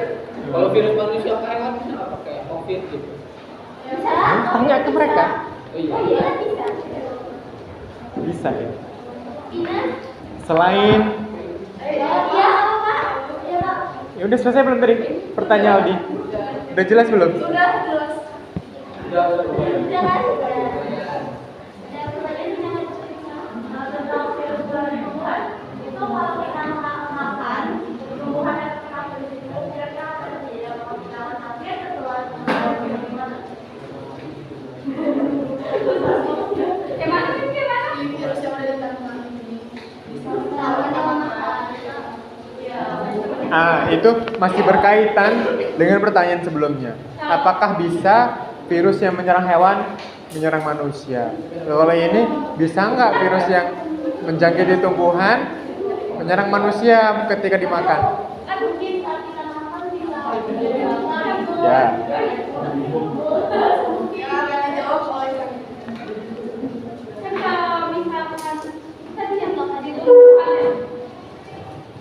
Kalau virus manusia ke hewan bisa apa kayak COVID gitu? Bisa. Tanya ke mereka. Oh iya. Oh iya bisa. Bisa ya. Ina. Selain Iya apa? Iya Pak. ya udah selesai belum tadi? Pertanyaan Aldi. Udah jelas belum? Sudah jelas. Udah kan? Dan pertanyaannya tentang virus tumbuhan. Itu kalau kita makan tumbuhan yang terkena virus itu kira-kira apa terjadi? Apakah kita akan sakit atau gimana? Gimana? Virus yang ada di tanaman ini. Itu masih berkaitan dengan pertanyaan sebelumnya. Apakah bisa virus yang menyerang hewan menyerang manusia? Kalau ini bisa nggak virus yang menjangkiti tumbuhan menyerang manusia ketika dimakan? Kan mungkin saat kita makan bisa Ya. Ya, akan dijawab oleh kami. kan kalau misalkan kita yang tadi dulu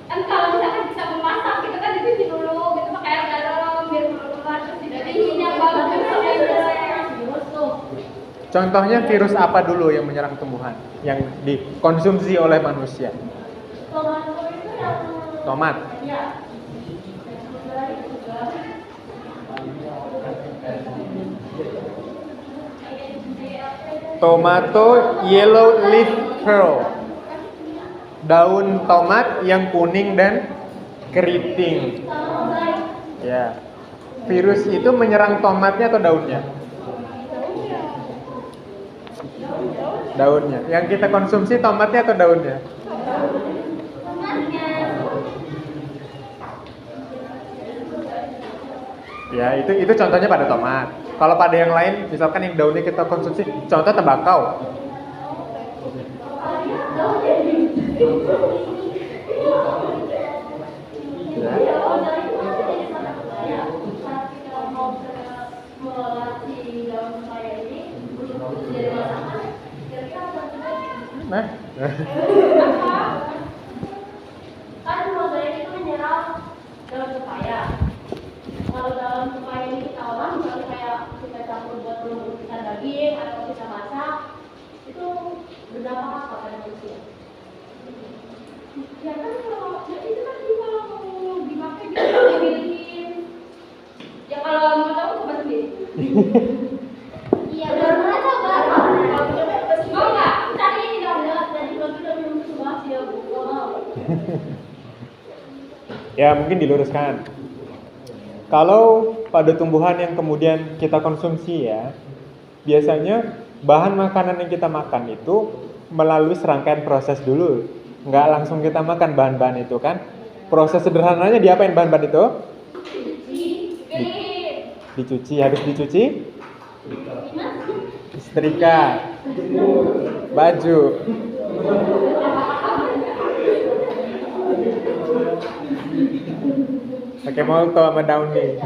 kan kalau misalkan kita memasak kita kan dicuci dulu gitu pakai air garam biar keluar terus dicuci yang bagus virus tuh. Contohnya virus apa dulu yang menyerang tumbuhan yang dikonsumsi oleh manusia? Tomato itu yang Tomat. ya. Tomato yellow leaf curl. Daun tomat yang kuning dan keriting. Ya. Virus itu menyerang tomatnya atau daunnya? Daunnya. Yang kita konsumsi tomatnya atau daunnya? Ya, itu contohnya pada tomat. Kalau pada yang lain, misalkan yang daunnya kita konsumsi, contoh tembakau. Ya. Nah. Kan mozaik itu menyerang daun pepaya. Kalau daun pepaya ini kita olah, misalnya kayak kita campur buat ikan daging atau kita masak, itu berdampak apa pada manusia? Ya kan kalau ya itu kan kalau mau dipakai bisa dibilihin. Ya kalau mau tahu coba sendiri. Iya, baru coba. Mau nggak? Tadi ini dong, tadi kalau kita minum susu ya bu, nggak mau. Ya, mungkin diluruskan. Kalau pada tumbuhan yang kemudian kita konsumsi ya, biasanya bahan makanan yang kita makan itu melalui serangkaian proses dulu. Nggak langsung kita makan bahan-bahan itu kan. Proses sederhananya diapain bahan-bahan itu? Dicuci. Habis dicuci? Setrika. Baju. Pakai molto sama daun nih.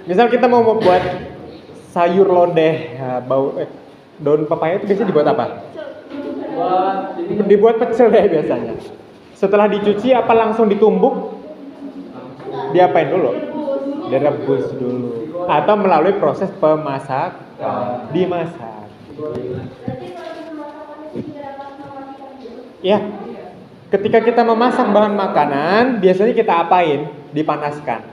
Misal kita mau membuat sayur lodeh, ya, daun pepaya itu biasanya dibuat apa? Dibuat pecel deh biasanya. Setelah dicuci apa langsung ditumbuk? Diapain dulu? Direbus dulu. Atau melalui proses pemasakan, dimasak. Ya. Ketika kita memasak bahan makanan, biasanya kita apain? Dipanaskan.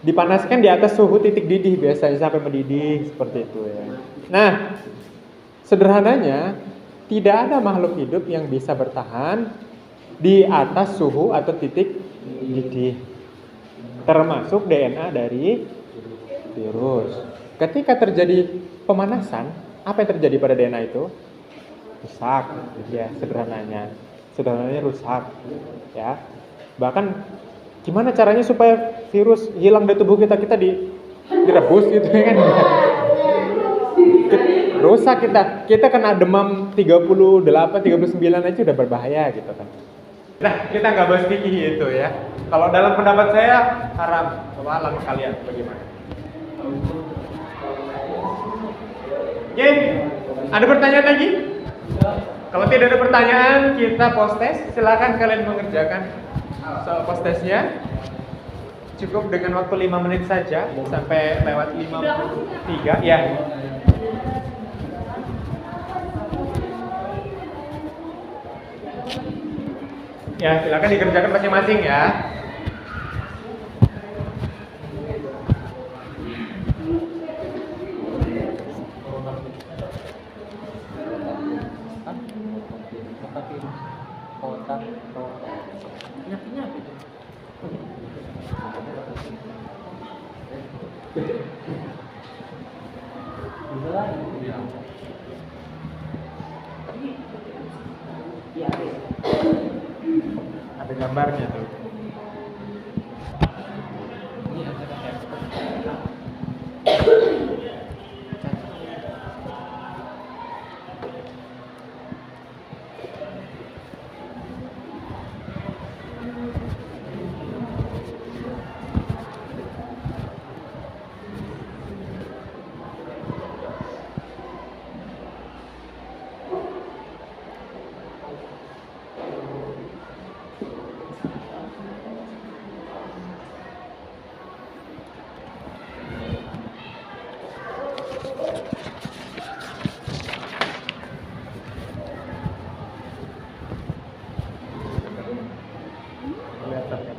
Dipanaskan di atas suhu titik didih biasanya sampai mendidih seperti itu ya. Nah, sederhananya tidak ada makhluk hidup yang bisa bertahan di atas suhu atau titik didih. Termasuk DNA dari virus. Ketika terjadi pemanasan, apa yang terjadi pada DNA itu? Rusak, ya sederhananya rusak, ya. Bahkan gimana caranya supaya virus hilang dari tubuh kita direbus gitu ya kan? Rusak kita kena demam 38, 39 aja udah berbahaya gitu kan. Nah, kita nggak bahas fikih itu ya. Kalau dalam pendapat saya haram. Alam kalian bagaimana? Oke, ada pertanyaan lagi? Kalau tidak ada pertanyaan, kita post test. Silakan kalian mengerjakan soal post testnya. Cukup dengan waktu 5 menit saja sampai lewat 53 ya. Ya, silakan dikerjakan masing-masing ya. Bisa lagi. Iya. Ada gambarnya tuh. Ini ada Kelihatan kan?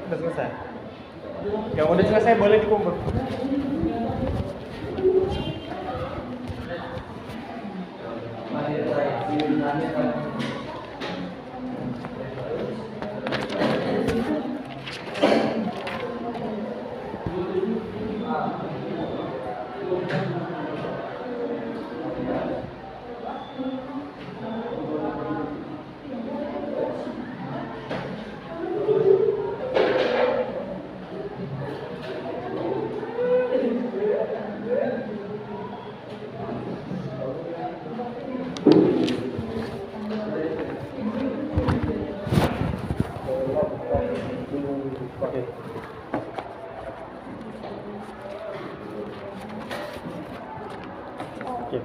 Udah selesai. Yang udah selesai boleh dikumpul. Oke. Oke.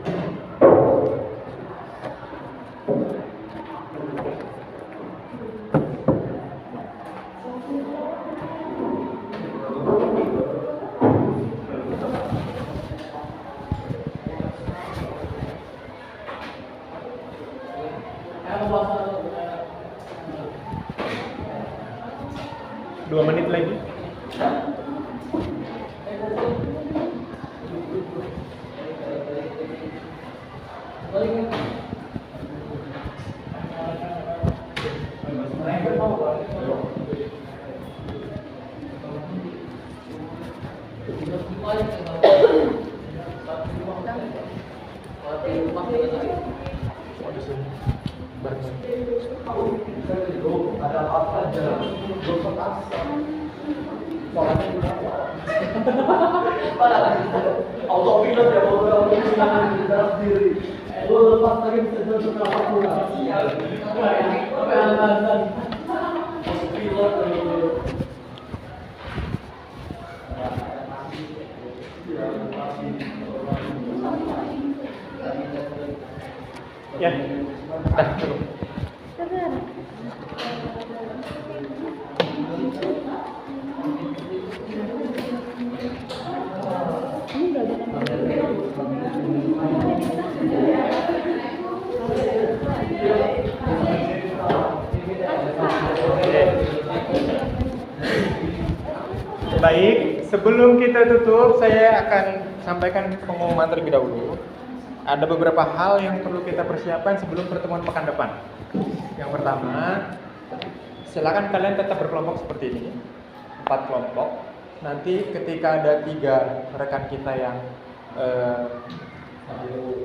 Dua menit lagi. Ada apa aja? Autopilot ya, mau sendiri. Lo lepas lagi bisa jalan berapa pulang? Apa alasan? Autopilot. Ya. Dah, cukup. Ini udah ada Baik, sebelum kita tutup, saya akan sampaikan pengumuman terlebih dahulu. Ada beberapa hal yang perlu kita persiapkan sebelum pertemuan pekan depan. Yang pertama, silakan kalian tetap berkelompok seperti ini, 4 kelompok. Nanti ketika ada 3 rekan kita yang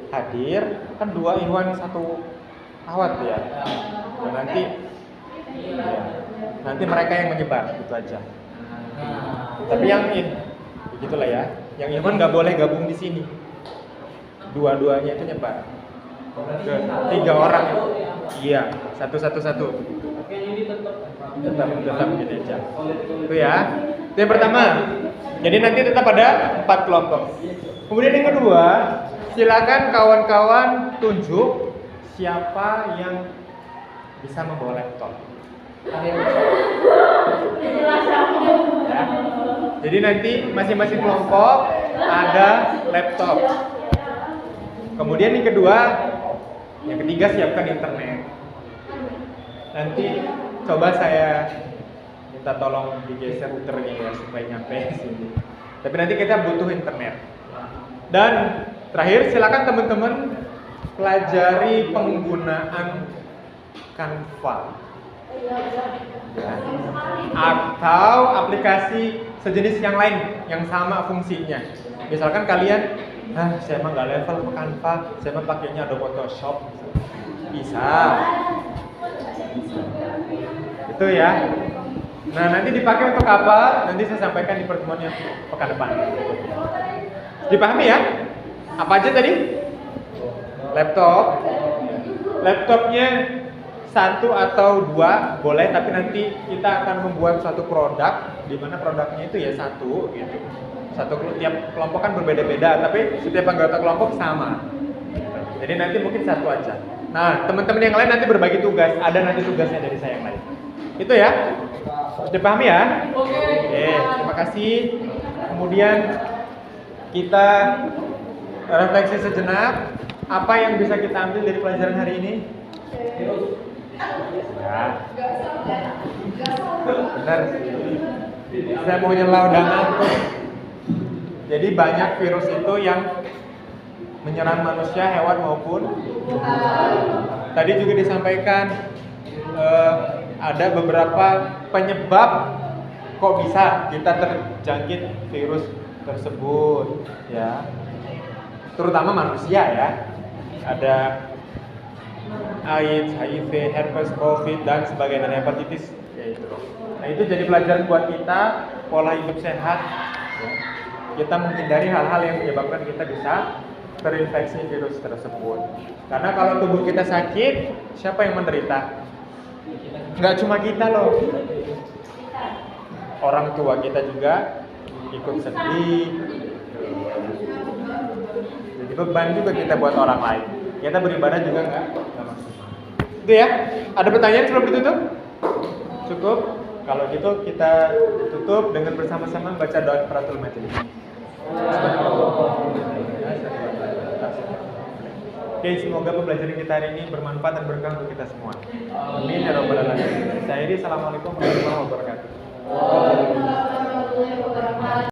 hadir, kan 2 Iwan 1 Ahwat ya. Dan nanti mereka yang menyebar, gitu aja. Tapi yang begitulah ya. Yang Iwan nggak boleh gabung di sini. Dua-duanya itu nyebar ke 3 orang. Iya, satu. Tetap gitu aja. Itu ya. Itu yang pertama. Jadi nanti tetap ada 4 kelompok. Kemudian yang kedua, silakan kawan-kawan tunjuk siapa yang bisa membawa laptop. Ya. Jadi nanti masing-masing kelompok ada laptop. Kemudian yang ketiga siapkan internet. Nanti coba saya minta tolong digeser routernya ya supaya nyampe sini. Tapi nanti kita butuh internet. Dan terakhir silakan teman-teman pelajari penggunaan Canva. Ya. Atau aplikasi sejenis yang lain yang sama fungsinya. Misalkan kalian, saya emang nggak level ke Canva, saya emang pakainya Adobe Photoshop, bisa. Itu ya. Nah nanti dipakai untuk apa? Nanti saya sampaikan di pertemuan yang pekan depan. Dipahami ya? Apa aja tadi? Laptopnya 1 atau 2 boleh, tapi nanti kita akan membuat suatu produk di mana produknya itu ya 1 gitu. Tiap kelompok kan berbeda-beda, tapi setiap anggota kelompok sama. Jadi nanti mungkin 1 aja. Nah, teman-teman yang lain nanti berbagi tugas, ada nanti tugasnya dari saya yang lain. Itu ya. Dipahami ya? Oke, terima kasih. Kemudian kita refleksi sejenak. Apa yang bisa kita ambil dari pelajaran hari ini? Ya. Benar. Saya mau nyela udah ngantuk. Jadi banyak virus itu yang menyerang manusia, hewan maupun tadi juga disampaikan ada beberapa penyebab kok bisa kita terjangkit virus tersebut ya. Terutama manusia ya. Ada AIDS, HIV, herpes, COVID dan sebagainya, dan hepatitis ya itu. Nah, itu jadi pelajaran buat kita, pola hidup sehat ya. Kita menghindari hal-hal yang menyebabkan kita bisa terinfeksi virus tersebut. Karena kalau tubuh kita sakit, siapa yang menderita? Nggak cuma kita loh. Orang tua kita juga ikut sedih. Jadi beban juga kita buat orang lain. Kita beribadah juga nggak maksimal. Itu ya. Ada pertanyaan sebelum ditutup? Cukup? Kalau gitu kita tutup dengan bersama-sama baca doa kafaratul majelis. Oke, semoga pembelajaran kita hari ini bermanfaat dan berkah untuk kita semua. Amin ya rabbal alamin. Saya Assalamualaikum warahmatullahi wabarakatuh.